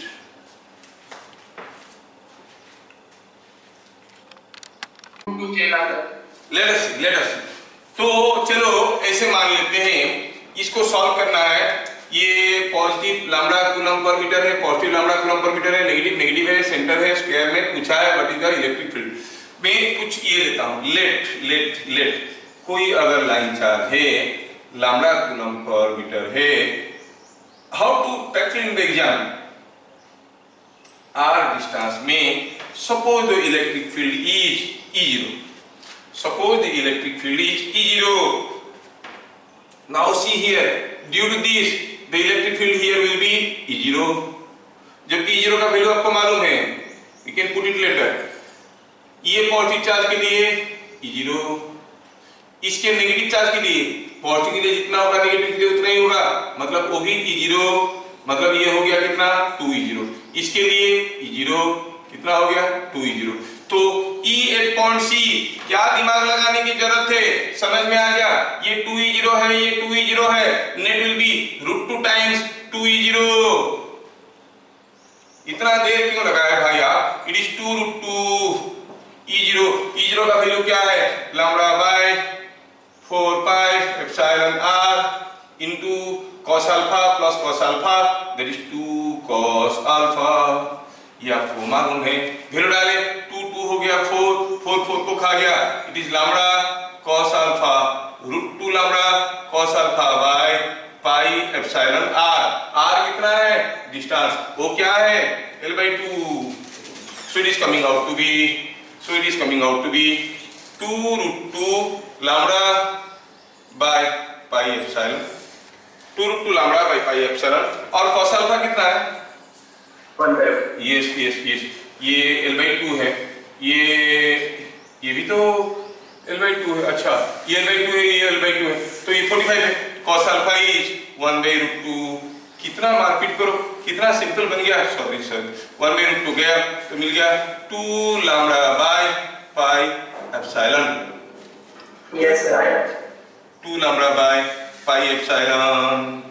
Speaker 1: Let us see. तो चलो ऐसे मान लेते हैं, इसको सॉल्व करना है। ये positive lambda coulomb per metre है, positive lambda coulomb per metre है, नेगेटिव है, सेंटर है, स्क्वायर में पूछा है what is the electric field. मैं कुछ ये लेता हूं, लेट कोई अगर लाइन चार्ज है, लैम्डा कूलम पर मीटर है, how to tackle in the exam. R distance में suppose the electric field is E0। Suppose the electric field is E0. Now see here, due to this, the electric field here will be E0. जब E0 का value आपको मालूम है, we can put it later. ये positive charge के लिए E0, इसके negative charge के लिए पॉजिटिव के लिए जितना होगा नेगेटिव के लिए उतना ही होगा, मतलब वो भी E0, मतलब ये हो गया कितना 2E0। इसके लिए E0 कितना हो गया 2E0। तो E अपॉन C क्या दिमाग लगाने की जरूरत है, समझ में आ गया। ये 2E0 है, ये 2E0 है, net will be √2 times 2E0। इतना देर क्यों लगाया भाई आप? इट इज 2 √2 E0 का वैल्यू क्या है? Lambda by 4 pi epsilon r into cos alpha plus cos alpha, that is 2 cos alpha. ये आपको मालूम है, वैल्यू डाले 2 हो गया 4 को खा गया, it is lambda cos alpha √2 lambda cos alpha by pi epsilon r कितना है? डिस्टेंस, वो क्या है? L/2। so it is coming out to be 2 √2 lambda by pi epsilon, 2 √2 lambda by pi epsilon. और cos अल्फा कितना है?
Speaker 2: 1/2।
Speaker 1: Yes, ये L/2 है, ये भी तो L/2 है। अच्छा, ये L/2 है, ये L/2 है, तो ये 45 है। cos alpha is 1/√2। कितना मार्केट करो, कितना सिंपल बन गया। सॉरी 1/√2 गया तो मिल गया 2 lambda by pi epsilon.
Speaker 2: Yes right,
Speaker 1: 2 lambda by pi epsilon.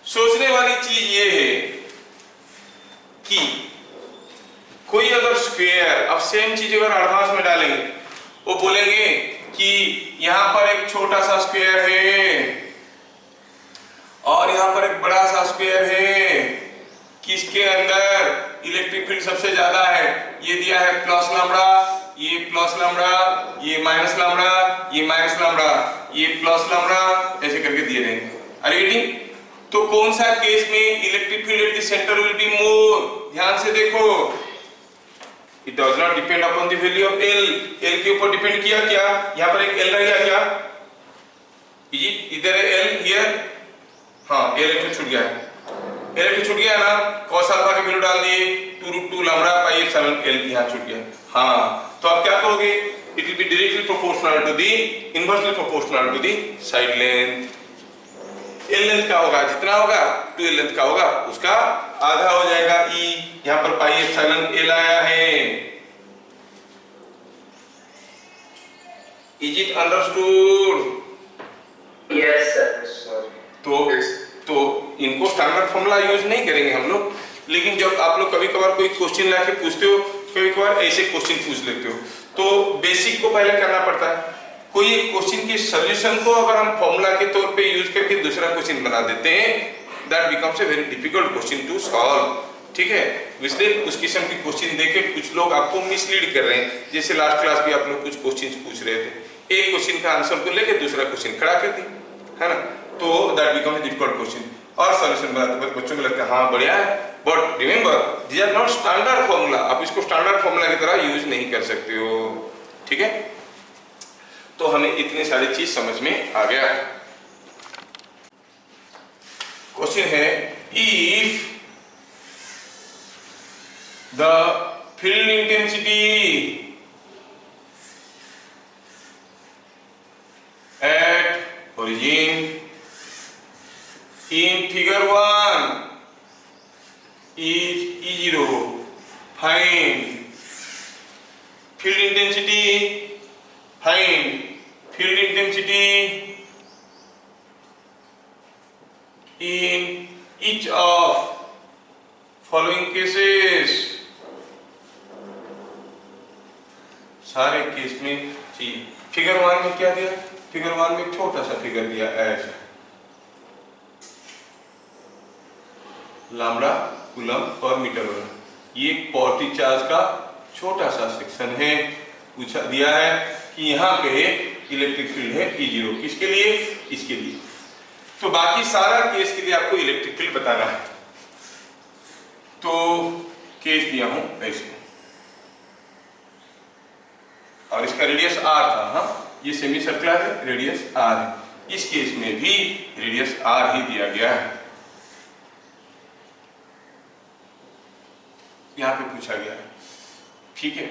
Speaker 1: सोचने वाली चीज ये है कि कोई अगर स्क्वायर, अब सेम चीज अगर एडवांस में डालेंगे, वो बोलेंगे कि यहां पर एक छोटा सा स्क्वायर है और यहां पर एक बड़ा सा स्क्वायर है, किसके अंदर इलेक्ट्रिक फील्ड सबसे ज्यादा है। ये दिया है प्लस लैम्डा, ये प्लस लैम्डा, ये माइनस लैम्डा, ये माइनस लैम्डा, ये प्लस लैम्डा, ऐसे करके दिए रहेंगे। Are you getting? तो कौन सा केस में electric field at the centre will be more? ध्यान से देखो, it does not depend upon the value of L। L के ऊपर डिपेंड किया क्या? यहाँ पर एक L रह गया क्या? इधर है L, हियर हाँ इलेक्ट्रिक छूट गया है, इलेक्ट्रिक छूट गया ना, cos अल्फा की वैल्यू डाल दिए 2√2 लैम्ब्डा पाई एप्सिलॉन एल यहाँ छूट गया। हाँ तो आप क्या करोगे, it will be directly proportional to the inversely proportional to the side length. L length का होगा, जितना होगा 2 एल लेंथ का होगा उसका आधा हो जाएगा ई, यहाँ पर पाई एप्सिलॉन एल आया है। Is it understood?
Speaker 2: Yes sir.
Speaker 1: तो इनको स्टैंडर्ड फॉर्मूला यूज नहीं करेंगे हम लोग, लेकिन जब आप लोग कभी कभार कोई क्वेश्चन लाके पूछते हो, कभी कभार ऐसे क्वेश्चन पूछ लेते हो, तो बेसिक को पहले करना पड़ता है। कोई एक क्वेश्चन के सॉल्यूशन को अगर हम फॉर्मूला के तौर पे यूज करके दूसरा क्वेश्चन बना देते हैं, that becomes a very difficult question to solve. ठीक है, इसलिए उस किस्म की क्वेश्चन देके कुछ लोग आपको मिसलीड कर रहे हैं। जैसे लास्ट क्लास भी आप लोग कुछ क्वेश्चन पूछ रहे थे, एक क्वेश्चन का आंसर को लेके दूसरा क्वेश्चन खड़ा कर दी, है ना, तो that becomes a difficult question. और सॉल्यूशन बनाते वक्त बच्चों को लगता है हाँ बढ़िया है, but remember these are not standard formula, आप इसको स्टैंडर्ड फॉर्मूला की तरह यूज नहीं कर सकते हो। ठीक है, तो हमें इतनी सारी चीज समझ में आ गया। क्वेश्चन है, if the field intensity at origin in figure 1 is E0, find field intensity, find field intensity in each of following cases। सारे केस में चाहिए। फिगर 1 में क्या दिया, फिगर 1 में छोटा सा फिगर दिया ऐसा, लैम्ब्डा कूलम पर मीटर, ये पॉजिटिव चार्ज का छोटा सा सेक्शन है। पूछा दिया है कि यहाँ पे इलेक्ट्रिक फील्ड है E0, किसके लिए, इसके लिए। तो बाकी सारा केस के लिए आपको इलेक्ट्रिक फील्ड बताना है। तो केस दिया हूं ऐसे, और इसका रेडियस r था। हाँ, ये सेमी सर्कुलर है, रेडियस r है। इस केस में भी रेडियस r ही दिया गया है, यहां पे पूछा गया है। ठीक है,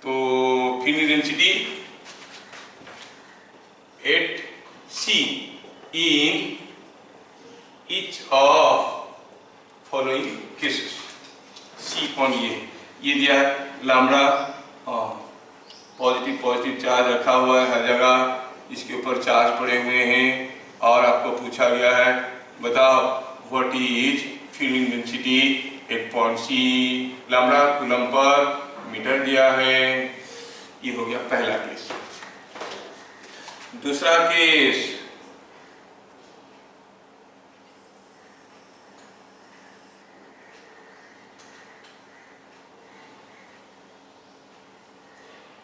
Speaker 1: तो field density at C in each of following cases। C कौन, ये दिया है लैम्ब्डा, पॉजिटिव चार्ज रखा हुआ है हर जगह, इसके ऊपर चार्ज पड़े हुए हैं, और आपको पूछा गया है बताओ what is field intensity at point C, lambda coulomb per metre दिया है। ये हो गया पहला केस। दूसरा केस,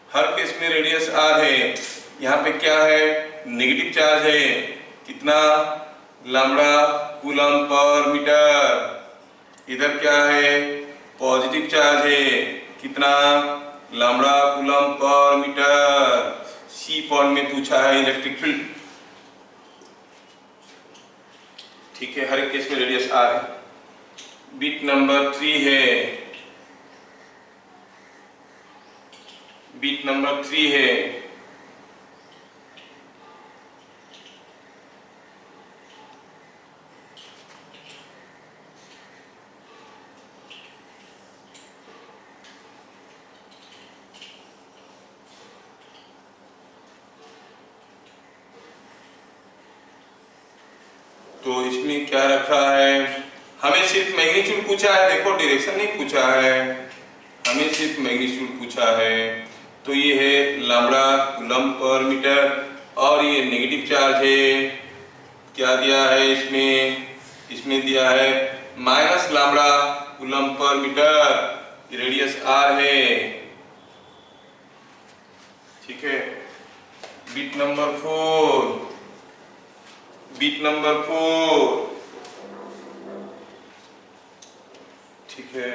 Speaker 1: हर केस में रेडियस r है। यहाँ पे क्या है, नेगेटिव चार्ज है, कितना, लैम्ब्डा कूलम पर मीटर। इधर क्या है, पॉजिटिव चार्ज है, कितना, lambda coulomb per metre. C point में पूछा है इलेक्ट्रिक फील्ड। ठीक है, हर एक केस में रेडियस r है। बिट नंबर 3 है, बिट नंबर 3 है, तो इसमें क्या रखा है, हमें सिर्फ मैग्नीट्यूड पूछा है, देखो डायरेक्शन नहीं पूछा है, हमें सिर्फ मैग्नीट्यूड पूछा है। तो ये है लैम्ब्डा कूलम पर मीटर, और ये नेगेटिव चार्ज है। क्या दिया है इसमें, इसमें दिया है minus lambda coulomb per metre, radius r है। ठीक है, बिट नंबर 4, बिट नंबर 4। ठीक है,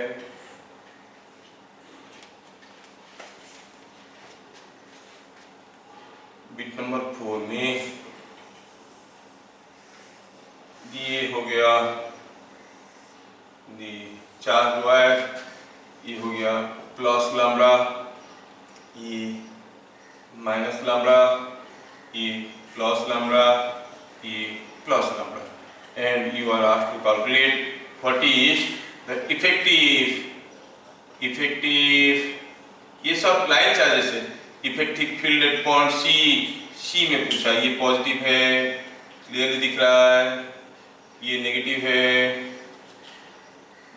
Speaker 1: बिट नंबर 4 में हो गया दी चार्ज वायर, ये हो गया प्लस लैम्बडा, ये माइनस लैम्बडा, ये प्लस लैम्बडा, ये plus lambda, and you are asked to calculate what is the effective, ये सब लाइन चार्जेस है। Effective field at point C में पूछा, ये पॉजिटिव है, क्लियरली दिख रहा है, ये नेगेटिव है,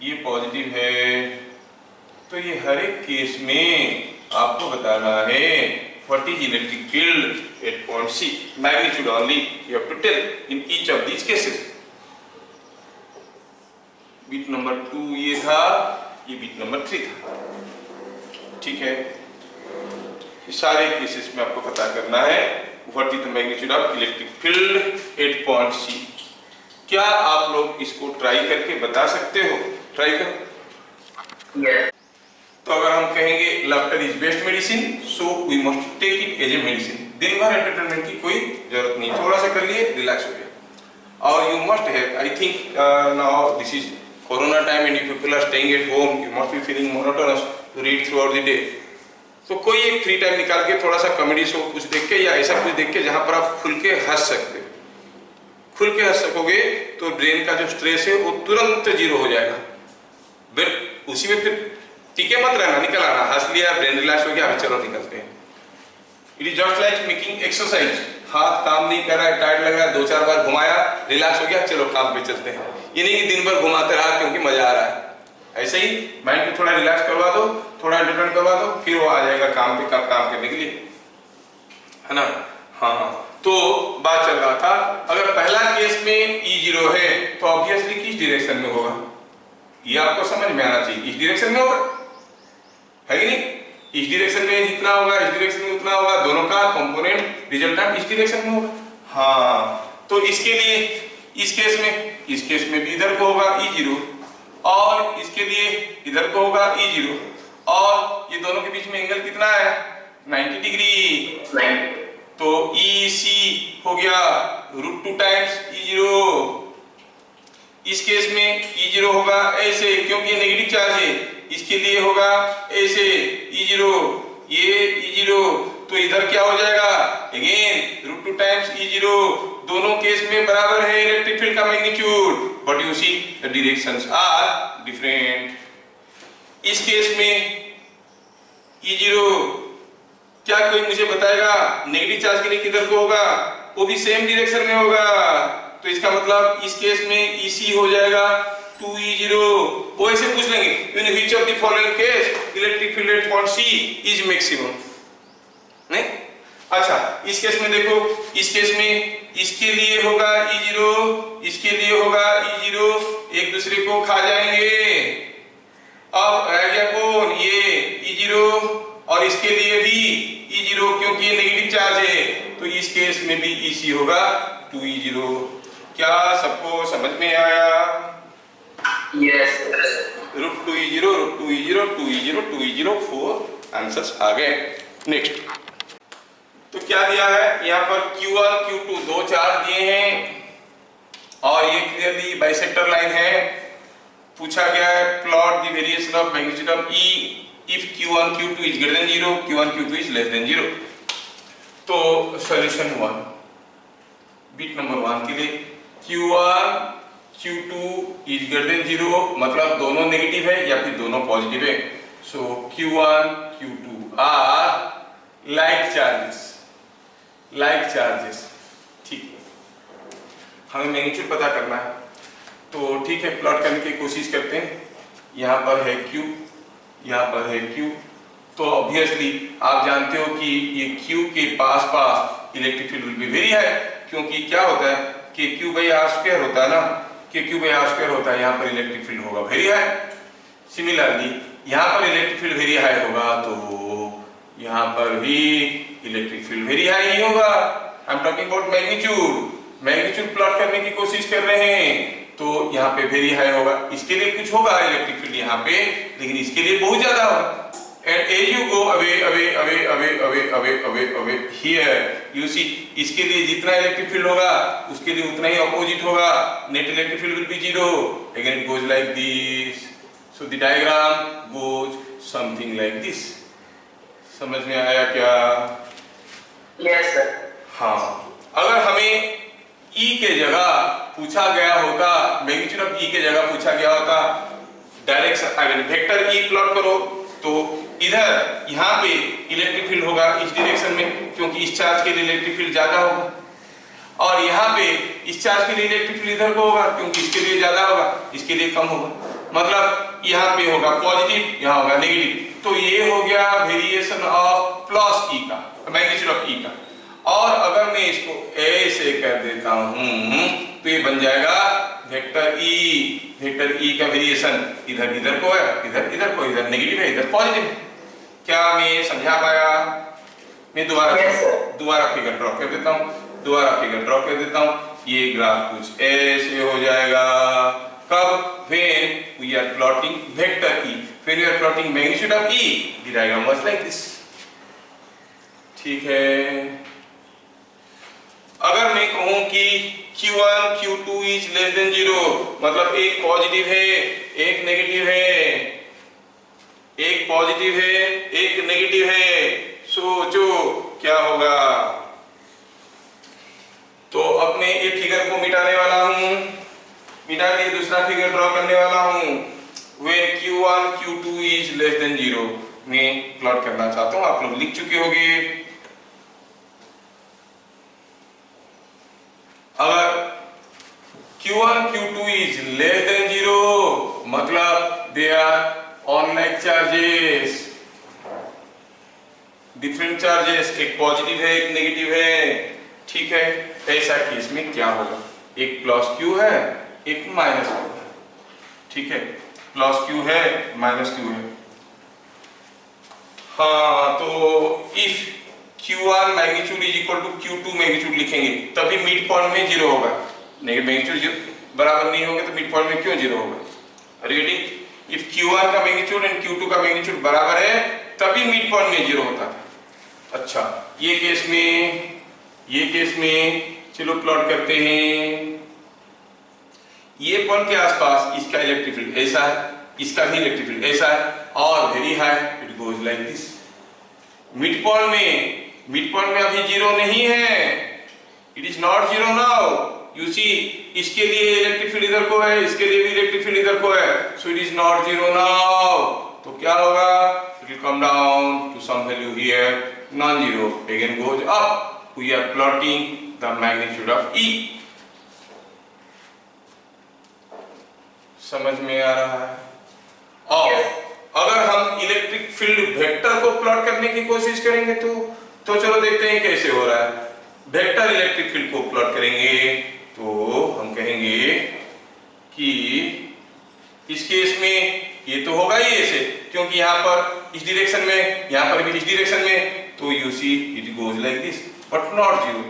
Speaker 1: ये पॉजिटिव है, तो ये हर एक केस में आपको बताना है what is electric field at point C, magnitude only you have to tell in each of these cases. Bit number 2 ये था, ये बिट नंबर 3 था, ठीक है। सारे केसेस में आपको पता करना है what is the magnitude of electric field at point C. क्या आप लोग इसको ट्राई करके बता सकते हो? ट्राई करो।
Speaker 2: Yes.
Speaker 1: तो अगर हम कहेंगे laughter is best medicine, so we must take it as a medicine. दिन भर एंटरटेनमेंट की कोई जरूरत नहीं, थोड़ा सा कर लिए रिलैक्स हो गया। और you must have, I think now this is corona time and if people are staying at home, you must be feeling monotonous to read throughout the day. तो कोई एक फ्री टाइम निकाल के थोड़ा सा कॉमेडी शो कुछ देख के या ऐसा कुछ देख के जहां पर आप खुल के हंस सकते हो, खुल के हंस सकोगे तो ब्रेन का जो स्ट्रेस है वो तुरंत जीरो हो जाएगा। फिर उसी में फिर टीके मत रहना, निकल आना, हंस लिया, ब्रेन रिलैक्स हो गया, अभी चलो निकलते हैं। It is just like making exercise. हाथ काम नहीं कर रहा है, टायर्ड लग रहा है, 2-4 बार घुमाया, रिलैक्स हो गया, चलो काम पे चलते हैं। ये नहीं कि दिन भर घुमाते रहा क्योंकि मजा आ रहा है। ऐसे ही माइंड को थोड़ा रिलैक्स करवा दो, थोड़ा एंटरटेन करवा दो, फिर वो आ जाएगा काम पे काम करने के लिए, है ना। हाँ, तो बात चल रहा था, अगर पहला केस में E0 है तो ऑब्वियसली किस डायरेक्शन में होगा, ये आपको समझ में आना चाहिए। इस डायरेक्शन में होगा, है कि नहीं? इस डायरेक्शन में जितना होगा, इस डायरेक्शन में उतना होगा, दोनों का कंपोनेंट रिजल्टेंट इस डायरेक्शन में होगा। हाँ, तो इसके लिए इस केस में भी इधर को होगा E0 और इसके लिए इधर को होगा E0, और ये दोनों के बीच में एंगल कितना है? 90 डिग्री। तो EC हो गया √2 टाइम्स E0। इस केस में E0 होगा ऐसे, क्योंकि ये नेगेटिव चार्ज है, इसके लिए होगा ऐसे E0, ये E0, तो इधर क्या हो जाएगा? Again √2 times E0। दोनों केस में बराबर है इलेक्ट्रिक फील्ड का magnitude, but you see the directions are different. इस केस में E0, क्या कोई मुझे बताएगा नेगेटिव चार्ज के लिए किधर को होगा? वो भी सेम डायरेक्शन में होगा, तो इसका मतलब इस केस में EC हो जाएगा 2E0। वो ऐसे पूछ लेंगे, in which of the following case electric field at point C is maximum, नहीं? अच्छा, इस केस में देखो, इस केस में इसके लिए होगा E0, इसके लिए होगा E0, एक दूसरे को खा जाएंगे। अब रह गया कौन? ये E0, और इसके लिए भी E0, क्योंकि ये नेगेटिव चार्ज है, तो इस केस में भी EC होगा 2E0। क्या सबको समझ में आया?
Speaker 2: Yes.
Speaker 1: √2E0, √2E0, 2E0, 2E0, 4 answers आ गए। नेक्स्ट, तो क्या दिया है यहाँ पर? Q1 Q2 दो चार्ज दिए हैं और ये क्लियरली बाइसेक्टर लाइन है। पूछा गया है plot the variation of magnitude of E if Q1 Q2 is greater than 0, Q1 Q2 is less than 0। तो सॉल्यूशन 1, बिट नंबर 1 के लिए Q1 Q2 is greater than 0 मतलब दोनों नेगेटिव है या फिर दोनों पॉजिटिव है। सो Q1 Q2 are like charges, ठीक है। हमें मैग्नीट्यूड पता करना है, तो ठीक है, प्लॉट करने की कोशिश करते हैं। यहाँ पर है Q, यहाँ पर है Q, तो ऑब्वियसली आप जानते हो कि ये Q के पास electric field will be very high, क्योंकि क्या होता है कि Q/r² होता है ना, कि Q/r² होता है, यहाँ पर इलेक्ट्रिक फील्ड होगा वेरी हाई। सिमिलरली यहाँ पर इलेक्ट्रिक फील्ड वेरी हाई होगा तो यहाँ पर भी इलेक्ट्रिक फील्ड वेरी हाई ही होगा। I am talking about magnitude plot करने की कोशिश कर रहे हैं, तो यहाँ पे वेरी हाई होगा। इसके लिए कुछ होगा इलेक्ट्रिक फील्ड यहाँ पे, लेकिन इसके लिए बहुत ज्यादा होगा। and as you go away here you see इसके लिए जितना इलेक्ट्रिक फील्ड होगा उसके लिए उतना ही ऑपोजिट होगा, net electric field will be 0, again it goes like this, so the diagram goes something like this. समझ में आया क्या?
Speaker 2: Yes sir.
Speaker 1: हाँ, अगर हमें E के जगह पूछा गया होता, मैग्नीट्यूड ऑफ E के जगह पूछा गया होता डायरेक्शन, अगर वेक्टर E प्लॉट करो तो इधर यहाँ पे इलेक्ट्रिक फील्ड होगा इस डायरेक्शन में, क्योंकि इस चार्ज के लिए इलेक्ट्रिक फील्ड ज्यादा होगा, और यहाँ पे इस चार्ज के लिए इलेक्ट्रिक फील्ड इधर को होगा क्योंकि इसके लिए ज्यादा होगा, इसके लिए कम होगा, मतलब यहाँ पे होगा पॉजिटिव, यहाँ होगा नेगेटिव। तो ये हो गया वेरिएशन ऑफ प्लस E का, मैग्नीट्यूड ऑफ E का। और अगर मैं इसको ऐसे कर देता हूं तो ये बन जाएगा वेक्टर E का वेरिएशन, इधर इधर को है, इधर इधर को, इधर नेगेटिव है, इधर पॉजिटिव है। क्या मैं समझा पाया? मैं दोबारा फिगर ड्रॉ कर देता हूं, ये ग्राफ कुछ ऐसे हो जाएगा। कब? when we are plotting vector E, when we are plotting magnitude of E, the diagram was like this. ठीक है, अगर मैं कहूं कि Q1 Q2 is less than 0, मतलब एक पॉजिटिव है एक नेगेटिव है, एक पॉजिटिव है एक नेगेटिव है, सोचो क्या होगा? तो अब मैं एक फिगर को मिटाने वाला हूं, मिटा के दूसरा फिगर ड्रॉ करने वाला हूं। when Q1 Q2 is less than 0 मैं प्लॉट करना चाहता हूं, आप लोग लिख चुके होंगे। अगर Q1 Q2 is less than 0 मतलब they are on like charges, different charges, एक पॉजिटिव है एक नेगेटिव है, ठीक है। ऐसा केस में क्या होगा? एक प्लस Q है एक माइनस Q है, ठीक है, प्लस Q है माइनस Q है। हाँ, तो if Q1 magnitude is equal to Q2 magnitude लिखेंगे तभी मिड पॉइंट में 0 होगा, नेगेटिव मैग्नीट्यूड बराबर नहीं होंगे तो मिड पॉइंट में क्यों 0 होगा? रीडिंग, इफ Q1 का मैग्नीट्यूड एंड Q2 का मैग्नीट्यूड बराबर है तभी मिड पॉइंट में 0 होता था। अच्छा, ये केस में चलो प्लॉट करते हैं। ये पॉइंट के आसपास इसका इलेक्ट्रिक फील्ड ऐसा है, इसका भी इलेक्ट्रिक फील्ड ऐसा है और very high, it goes like this. Mid point में अभी 0 नहीं है, it is not 0 now, you see, इसके लिए इलेक्ट्रिक फील्ड इधर को है, इसके लिए भी इलेक्ट्रिक फील्ड इधर को है, so it is not 0 now. तो क्या होगा? It will come down to some value here, non-zero, again goes up. We are plotting the magnitude of E. समझ में आ रहा है? और अगर हम इलेक्ट्रिक फील्ड वेक्टर को प्लॉट करने की कोशिश करेंगे तो चलो देखते हैं कैसे हो रहा है। वेक्टर इलेक्ट्रिक फील्ड को प्लॉट करेंगे तो हम कहेंगे कि इस केस में ये तो होगा ही ऐसे, क्योंकि यहाँ पर इस डायरेक्शन में, यहाँ पर भी इस डायरेक्शन में, तो you see it goes like this but not 0।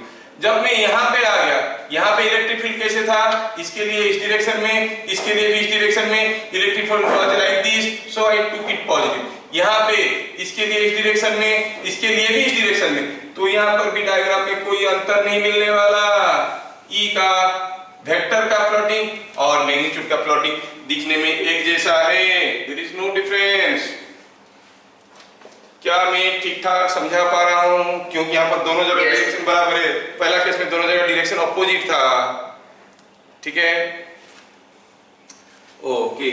Speaker 1: जब मैं यहाँ पे आ गया, यहाँ पे इलेक्ट्रिक फील्ड कैसे था? इसके लिए इस डायरेक्शन में, इसके लिए भी इस डायरेक्शन में electric field was like this, so I took it positive. यहाँ पे इसके लिए इस डायरेक्शन में, इसके लिए भी इस डायरेक्शन में, तो यहाँ पर भी डायग्राम में कोई अंतर नहीं मिलने वाला। E का वेक्टर का प्लॉटिंग और मैग्नीट्यूड का प्लॉटिंग दिखने में एक जैसा है, देयर इज नो डिफरेंस। क्या मैं ठीक ठाक समझा पा रहा हूं? क्योंकि यहाँ पर दोनों जगह डायरेक्शन बराबर है, पहला केस में दोनों जगह डायरेक्शन अपोजिट था, ठीक है, ओके।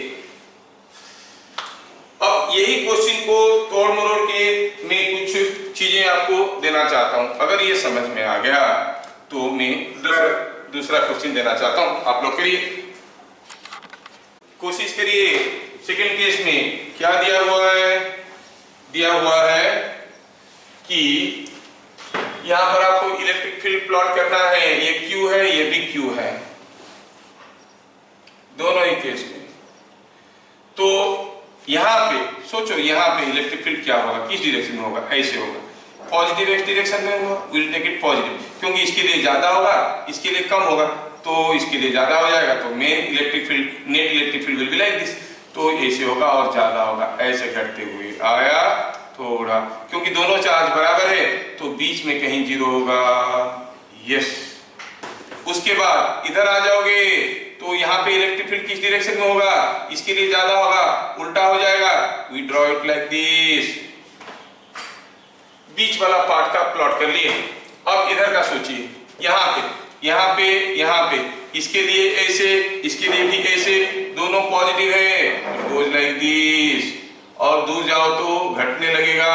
Speaker 1: अब यही क्वेश्चन को तोड़ मरोड़ के मैं कुछ चीजें आपको देना चाहता हूं। अगर ये समझ में आ गया तो मैं दूसरा क्वेश्चन देना चाहता हूं, आप लोग करिए, कोशिश करिए। सेकंड केस में क्या दिया हुआ है? दिया हुआ है कि यहां पर आपको इलेक्ट्रिक फील्ड प्लॉट करना है, ये Q है ये भी Q है, दोनों ही केस में। तो यहां पे सोचो, यहां पे इलेक्ट्रिक फील्ड क्या होगा, किस डायरेक्शन में होगा? ऐसे होगा, पॉजिटिव एक्स डायरेक्शन में होगा, विल टेक इट पॉजिटिव, क्योंकि इसके लिए ज्यादा होगा इसके लिए कम होगा, तो इसके लिए ज्यादा हो जाएगा, तो main electric field, net electric field will B like this, तो ऐसे होगा और ज्यादा होगा। ऐसे करते हुए आया थोड़ा, क्योंकि दोनों चार्ज बराबर है तो बीच में कहीं जीरो होगा। यस। उसके बाद इधर आ जाओगे तो यहाँ पे इलेक्ट्रिक फील्ड किस डायरेक्शन में होगा, इसके लिए ज्यादा होगा, उल्टा हो जाएगा। We draw it like this. बीच वाला पार्ट का प्लॉट कर लिए। अब इधर का सोचिए, यहाँ पे यहाँ पे यहाँ पे, इसके लिए ऐसे, इसके लिए भी ऐसे, दोनों पॉजिटिव है, इट गोज लाइक दिस। और दूर जाओ तो घटने लगेगा।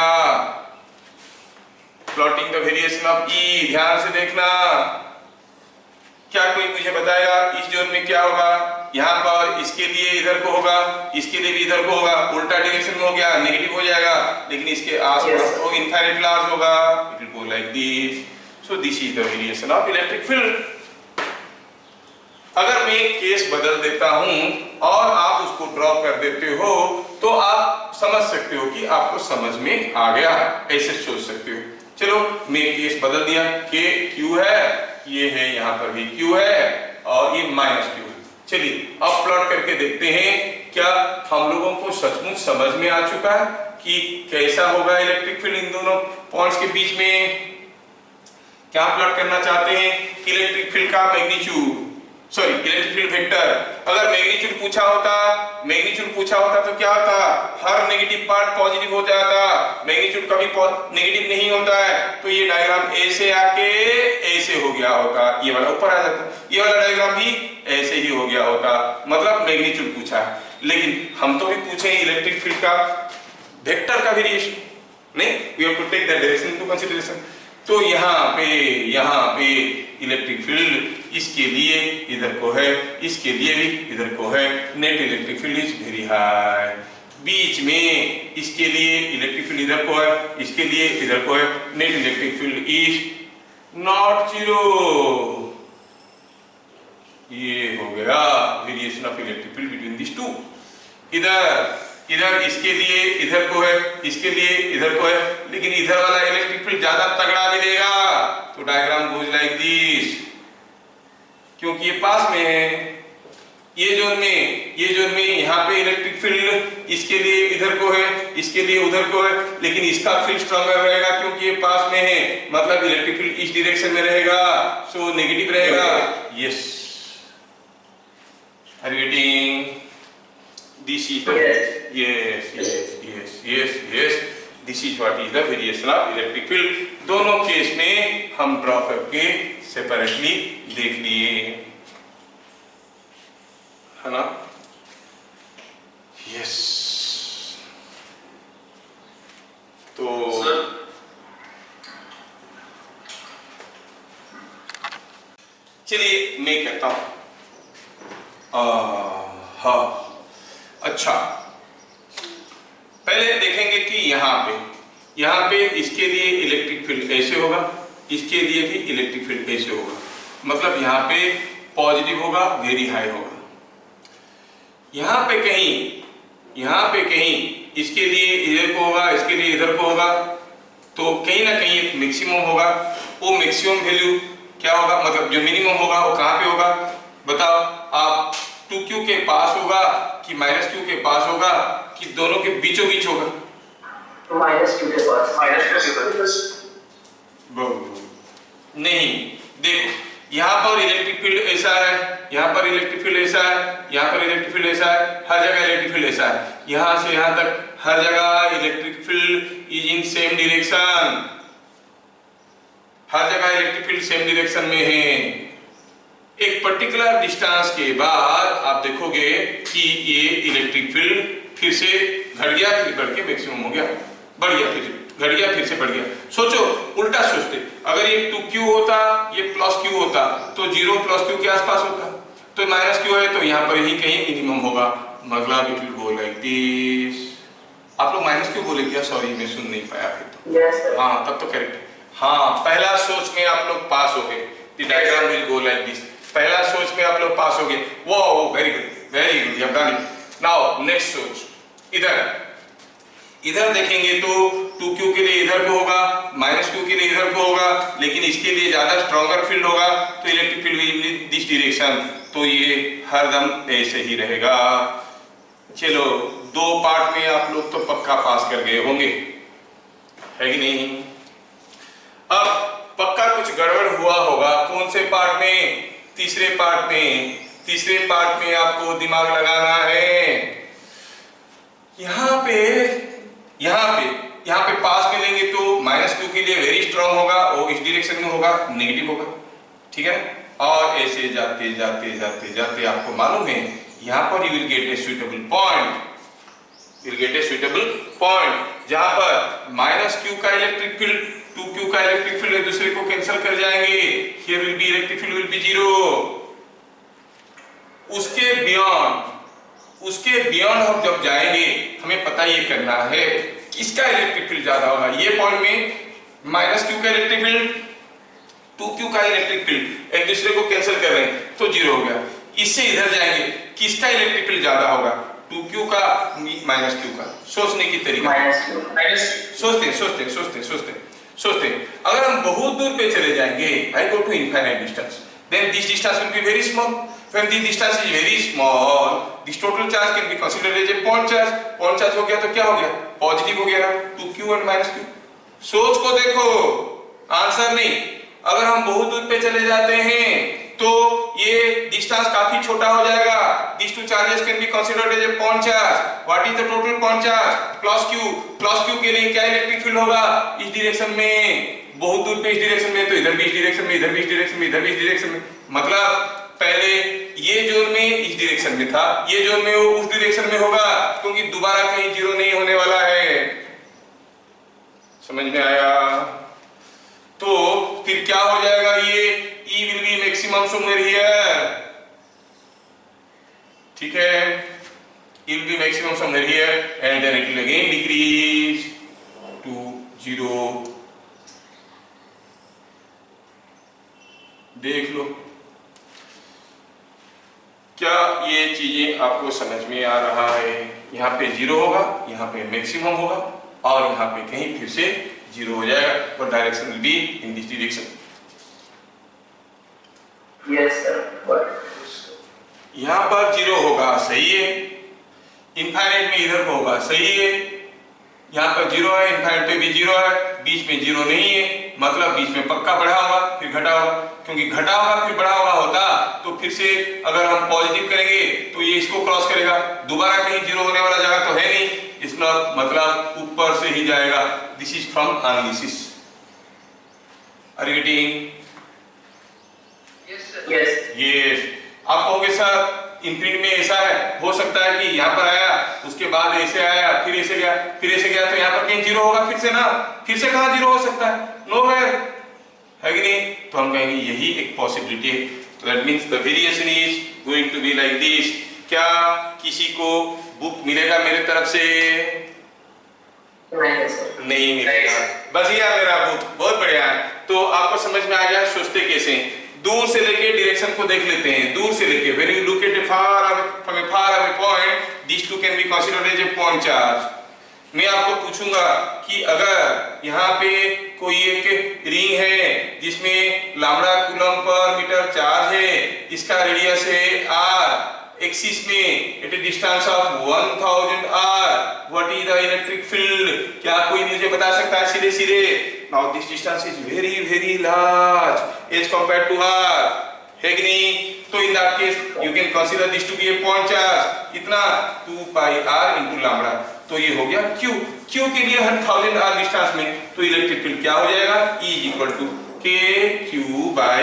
Speaker 1: प्लॉटिंग द वेरिएशन ऑफ ई, ध्यान से देखना। क्या कोई मुझे बताएगा इस जोन में क्या होगा? यहाँ पर इसके लिए इधर को होगा, इसके लिए भी इधर को होगा, उल्टा डायरेक्शन में हो गया, नेगेटिव हो जाएगा, लेकिन इसके आसपास तो इनफाइनाइट लार्ज होगा, it will go like this. So this is the variation of electric field. अगर मैं केस बदल देता हूं और आप उसको ड्रॉ कर देते हो तो आप समझ सकते हो कि आपको समझ में आ गया, ऐसे सोच सकते हो। चलो मैं केस बदल दिया, के क्यू है, ये है, यहाँ पर भी क्यू है और ये माइनस क्यू है। चलिए अब प्लॉट करके देखते हैं क्या हम लोगों को सचमुच समझ में आ चुका है कि कैसा होगा इलेक्ट्रिक फील्ड इन दोनों पॉइंट्स के बीच में। क्या प्लॉट करना चाहते हैं? इलेक्ट्रिक फील्ड का magnitude, sorry electric field vector. अगर मैग्नीट्यूड पूछा होता तो क्या होता? हर नेगेटिव पार्ट पॉजिटिव हो जाता, मैग्नीट्यूड कभी नेगेटिव नहीं होता है, तो ये डायग्राम ऐसे आके ऐसे हो गया होता, ये वाला ऊपर आ जाता, ये वाला डायग्राम भी ऐसे ही हो गया होता, मतलब मैग्नीट्यूड पूछा। लेकिन हम तो भी पूछे इलेक्ट्रिक फील्ड का वेक्टर का वेरिएशन, नहीं, we have to take that direction into consideration. तो यहाँ पे इलेक्ट्रिक फील्ड इसके लिए इधर को है, इसके लिए भी इधर को है, net electric field is very high. बीच में इसके लिए इलेक्ट्रिक फील्ड इधर को है, इसके लिए इधर को है, net electric field is not zero. ये हो गया variation of electric field between this two. इधर इसके लिए इधर को है, इसके लिए इधर को है, लेकिन इधर वाला इलेक्ट्रिक फील्ड ज्यादा तगड़ा मिलेगा, तो डायग्राम गोज लाइक दिस। क्योंकि ये पास में है, ये जोन में यहाँ पे इलेक्ट्रिक फील्ड इसके लिए इधर को है, इसके लिए उधर को है, लेकिन इसका फील्ड स्ट्रॉन्गर रहेगा क्योंकि ये पास में है, मतलब इलेक्ट्रिक फील्ड इस डायरेक्शन में रहेगा, सो नेगेटिव रहेगा। Yes, are you getting? This is yes. This is what is the variation of electric field. दोनों केस में हम ड्रॉ करके सेपरेटली देख लिए, है ना? यस। तो चलिए मैं कहता हूं, हाँ, अच्छा, पहले देखेंगे कि यहाँ पे इसके लिए इलेक्ट्रिक फील्ड ऐसे होगा, इसके लिए भी इलेक्ट्रिक फील्ड ऐसे होगा, मतलब यहाँ पे पॉजिटिव होगा, वेरी हाई होगा। यहाँ पे कहीं इसके लिए इधर को होगा, इसके लिए इधर को होगा, तो कहीं ना कहीं एक मैक्सिमम होगा। वो मैक्सिमम वैल्यू क्या होगा, मतलब जो मिनिमम होगा वो कहाँ पे होगा बताओ आप? 2q के पास होगा कि -q के पास होगा कि दोनों के बीचों बीच होगा?
Speaker 2: -q के पास।
Speaker 1: नहीं, देखो यहाँ पर इलेक्ट्रिक फील्ड ऐसा है, यहाँ पर इलेक्ट्रिक फील्ड ऐसा है, यहाँ पर इलेक्ट्रिक फील्ड ऐसा है, हर जगह इलेक्ट्रिक फील्ड ऐसा है, यहाँ से यहाँ तक हर जगह electric field is in same direction, हर जगह इलेक्ट्रिक फील्ड सेम डायरेक्शन में है। एक पर्टिकुलर डिस्टेंस के बाद आप देखोगे कि ये इलेक्ट्रिक फील्ड फिर से घट गया, फिर बढ़ के मैक्सिमम हो गया, बढ़ गया, फिर घट गया, फिर से बढ़ गया। सोचो, उल्टा सोचते, अगर ये 2q होता, ये +q होता, तो 0 +q के आसपास होता, तो -q है तो यहाँ पर ही कहीं मिनिमम होगा, मतलब it will go like this. आप लोग -q बोले क्या? सॉरी मैं सुन नहीं पाया फिर तो।
Speaker 2: yes,
Speaker 1: हाँ तब तो करेक्ट। हाँ, पहला सोच में आप लोग पास हो गए, the diagram will go like this. पहला सोच में आप लोग पास हो गए, वो very good, you have done it. Now next सोच, इधर देखेंगे तो 2q के लिए इधर को होगा, -q के लिए इधर को होगा, लेकिन इसके लिए ज्यादा स्ट्रॉन्गर फील्ड होगा, तो electric field will in this direction, तो ये हरदम ऐसे ही रहेगा। चलो, 2 पार्ट में आप लोग तो पक्का पास कर गए होंगे, है कि नहीं? अब पक्का कुछ गड़बड़ हुआ होगा, कौन से पार्ट में? तीसरे पार्ट में। तीसरे पार्ट में आपको दिमाग लगाना है। यहाँ पे पास में लेंगे तो -2 के लिए वेरी स्ट्रांग होगा, और इस डायरेक्शन में होगा नेगेटिव होगा, ठीक है? और ऐसे जाते जाते जाते जाते आपको मालूम है यहाँ पर you will get A suitable point, जहां पर -q का इलेक्ट्रिक फील्ड 2q का इलेक्ट्रिक फील्ड एक दूसरे को कैंसिल कर जाएंगे। Here will be electric field will B 0। उसके बियॉन्ड हम जब जाएंगे हमें पता ये करना है किसका इलेक्ट्रिक फील्ड ज्यादा होगा। ये पॉइंट में -q का इलेक्ट्रिक फील्ड 2q का इलेक्ट्रिक फील्ड एक दूसरे को कैंसिल कर रहे हैं तो 0 हो गया। इससे इधर जाएंगे, किसका इलेक्ट्रिक फील्ड ज्यादा होगा? 2q का -q का। सोचने की तरीका, सोचते हैं। अगर हम बहुत दूर पे चले जाएंगे, I go to infinite distance, then this distance will be very small. When this distance is very small, this total charge can be considered as a point charge. Point charge हो गया तो क्या हो गया? पॉजिटिव हो गया ना, 2q and -q। सोच को देखो, आंसर नहीं। अगर हम बहुत दूर पे चले जाते हैं तो ये डिस्टेंस काफी छोटा हो जाएगा। These two charges can be considered as a point charge. What is the total point charge? +q के लिए क्या इलेक्ट्रिक फील्ड होगा? इस डायरेक्शन में, बहुत दूर पे इस डायरेक्शन में, तो इधर भी इस डायरेक्शन में, इधर भी इस डायरेक्शन में, इधर भी इस डायरेक्शन में। मतलब पहले ये जोन में इस डायरेक्शन में था, ये जोन में वो उस डायरेक्शन में होगा, क्योंकि दोबारा कहीं 0 नहीं होने वाला है। समझ में आया? तो फिर क्या हो जाएगा? ये E will be maximum somewhere here, ठीक है? E will be maximum somewhere here and then it will again decrease to 0। देख लो, क्या ये चीजें आपको समझ में आ रहा है? यहाँ पे 0 होगा, यहाँ पे मैक्सिमम होगा, और यहाँ पे कहीं फिर से 0 हो जाएगा, और direction will be in this direction.
Speaker 2: Yes sir,
Speaker 1: यहाँ पर 0 होगा, सही है। इनफाइनाइट में इधर को होगा, सही है। यहाँ पर 0 है, इनफाइनाइट पे भी 0 है, बीच में 0 नहीं है, मतलब बीच में पक्का बढ़ा होगा फिर घटा होगा, क्योंकि घटा होगा फिर बढ़ा होगा होता तो फिर से अगर हम पॉजिटिव करेंगे तो ये इसको क्रॉस करेगा, दोबारा कहीं 0 होने वाला जगह तो है नहीं, इसका मतलब ऊपर से ही जाएगा। This is from analysis. Are you getting? Yes. आप कहोगे सर इंफिनिट में ऐसा है, हो सकता है कि यहाँ पर आया, उसके बाद ऐसे आया, फिर ऐसे गया, फिर ऐसे गया, तो यहाँ पर कहीं 0 होगा फिर से ना, फिर से कहाँ 0 हो सकता है? नोवेयर, है कि नहीं? तो हम कहेंगे यही एक पॉसिबिलिटी है। तो that means the variation is going to be like this. क्या किसी को बुक मिलेगा मेरे तरफ से? नहीं मिलेगा। बस ये मेरा बुक, बहुत बढ़िया है। तो आपको समझ में आ गया सोचते कैसे? दूर से लेके डायरेक्शन को देख लेते हैं, दूर से लेके when you look at a far away from a far away point, these two can be considered as a point charge। मैं आपको पूछूंगा कि अगर यहाँ पे कोई एक रिंग है जिसमें lambda coulomb per metre charge है, इसका रेडियस है r, एक्सिस में at a distance of 1000 r, what is the electric field? क्या कोई मुझे बता सकता है सीधे सीधे? Now this distance is very large as compared to r, है कि नहीं? तो in that case you can consider this to be a point charge. कितना? 2 पाई r इनटू लैम्डा। तो ये हो गया q। q के लिए 1000 r डिस्टेंस में तो इलेक्ट्रिक फील्ड क्या हो जाएगा? E equal to kq by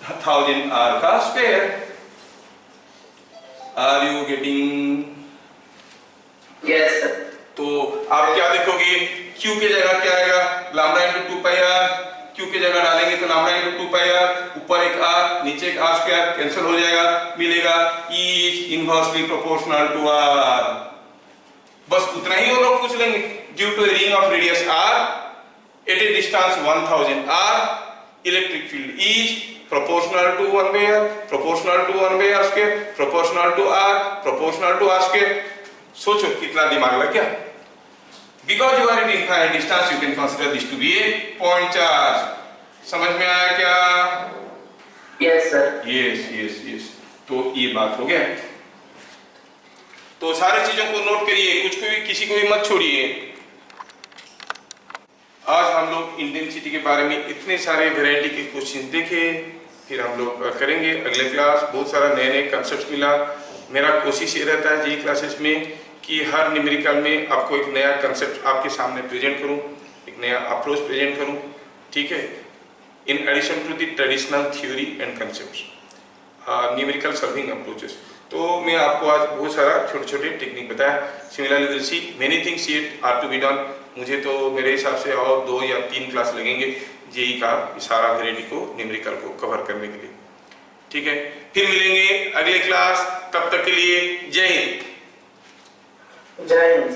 Speaker 1: 1000 r का square. Are you getting?
Speaker 2: Yes sir।
Speaker 1: तो आप क्या देखोगे? Q के जगह क्या आएगा? लैम्डा इनटू 2 पाई r। Q के जगह डालेंगे तो लैम्डा इनटू 2 पाई r, ऊपर एक r, नीचे एक r स्क्वायर, कैंसिल हो जाएगा, मिलेगा E is inversely proportional to r। बस उतना ही वो लोग पूछ लेंगे। Due to a ring of radius r at a distance 1000 r, electric field is proportional to 1 by r, proportional to 1 by r square, proportional to r, proportional to r square। सोचो कितना दिमाग लग गया। Because you are at infinite distance, you can consider this to be a point charge। समझ में आया क्या?
Speaker 2: Yes sir।
Speaker 1: yes। तो ये बात हो गया। तो सारी चीजों को नोट करिए, कुछ को भी किसी को भी मत छोड़िए। आज हम लोग इंटेंसिटी के बारे में इतने सारे वैरायटी के क्वेश्चन देखे, फिर हम लोग करेंगे अगले क्लास। बहुत सारा नए नए कंसेप्ट मिला। मेरा कोशिश ये रहता है जी क्लासेस में कि हर न्यूमेरिकल में आपको एक नया कंसेप्ट आपके सामने प्रेजेंट करूं, एक नया अप्रोच प्रेजेंट करूं, ठीक है, in addition to the traditional theory and concepts, numerical solving approaches. तो मैं आपको आज बहुत सारा छोटे छोटे टेक्निक बताया। Similarly will see many things yet are to be done. मुझे तो मेरे हिसाब से और 2 या 3 क्लास लगेंगे जेई का सारा वेराइटी को न्यूमेरिकल को कवर करने के लिए, ठीक है। फिर मिलेंगे अगले क्लास, तब तक के लिए जय हिंद।
Speaker 3: जय हिंद।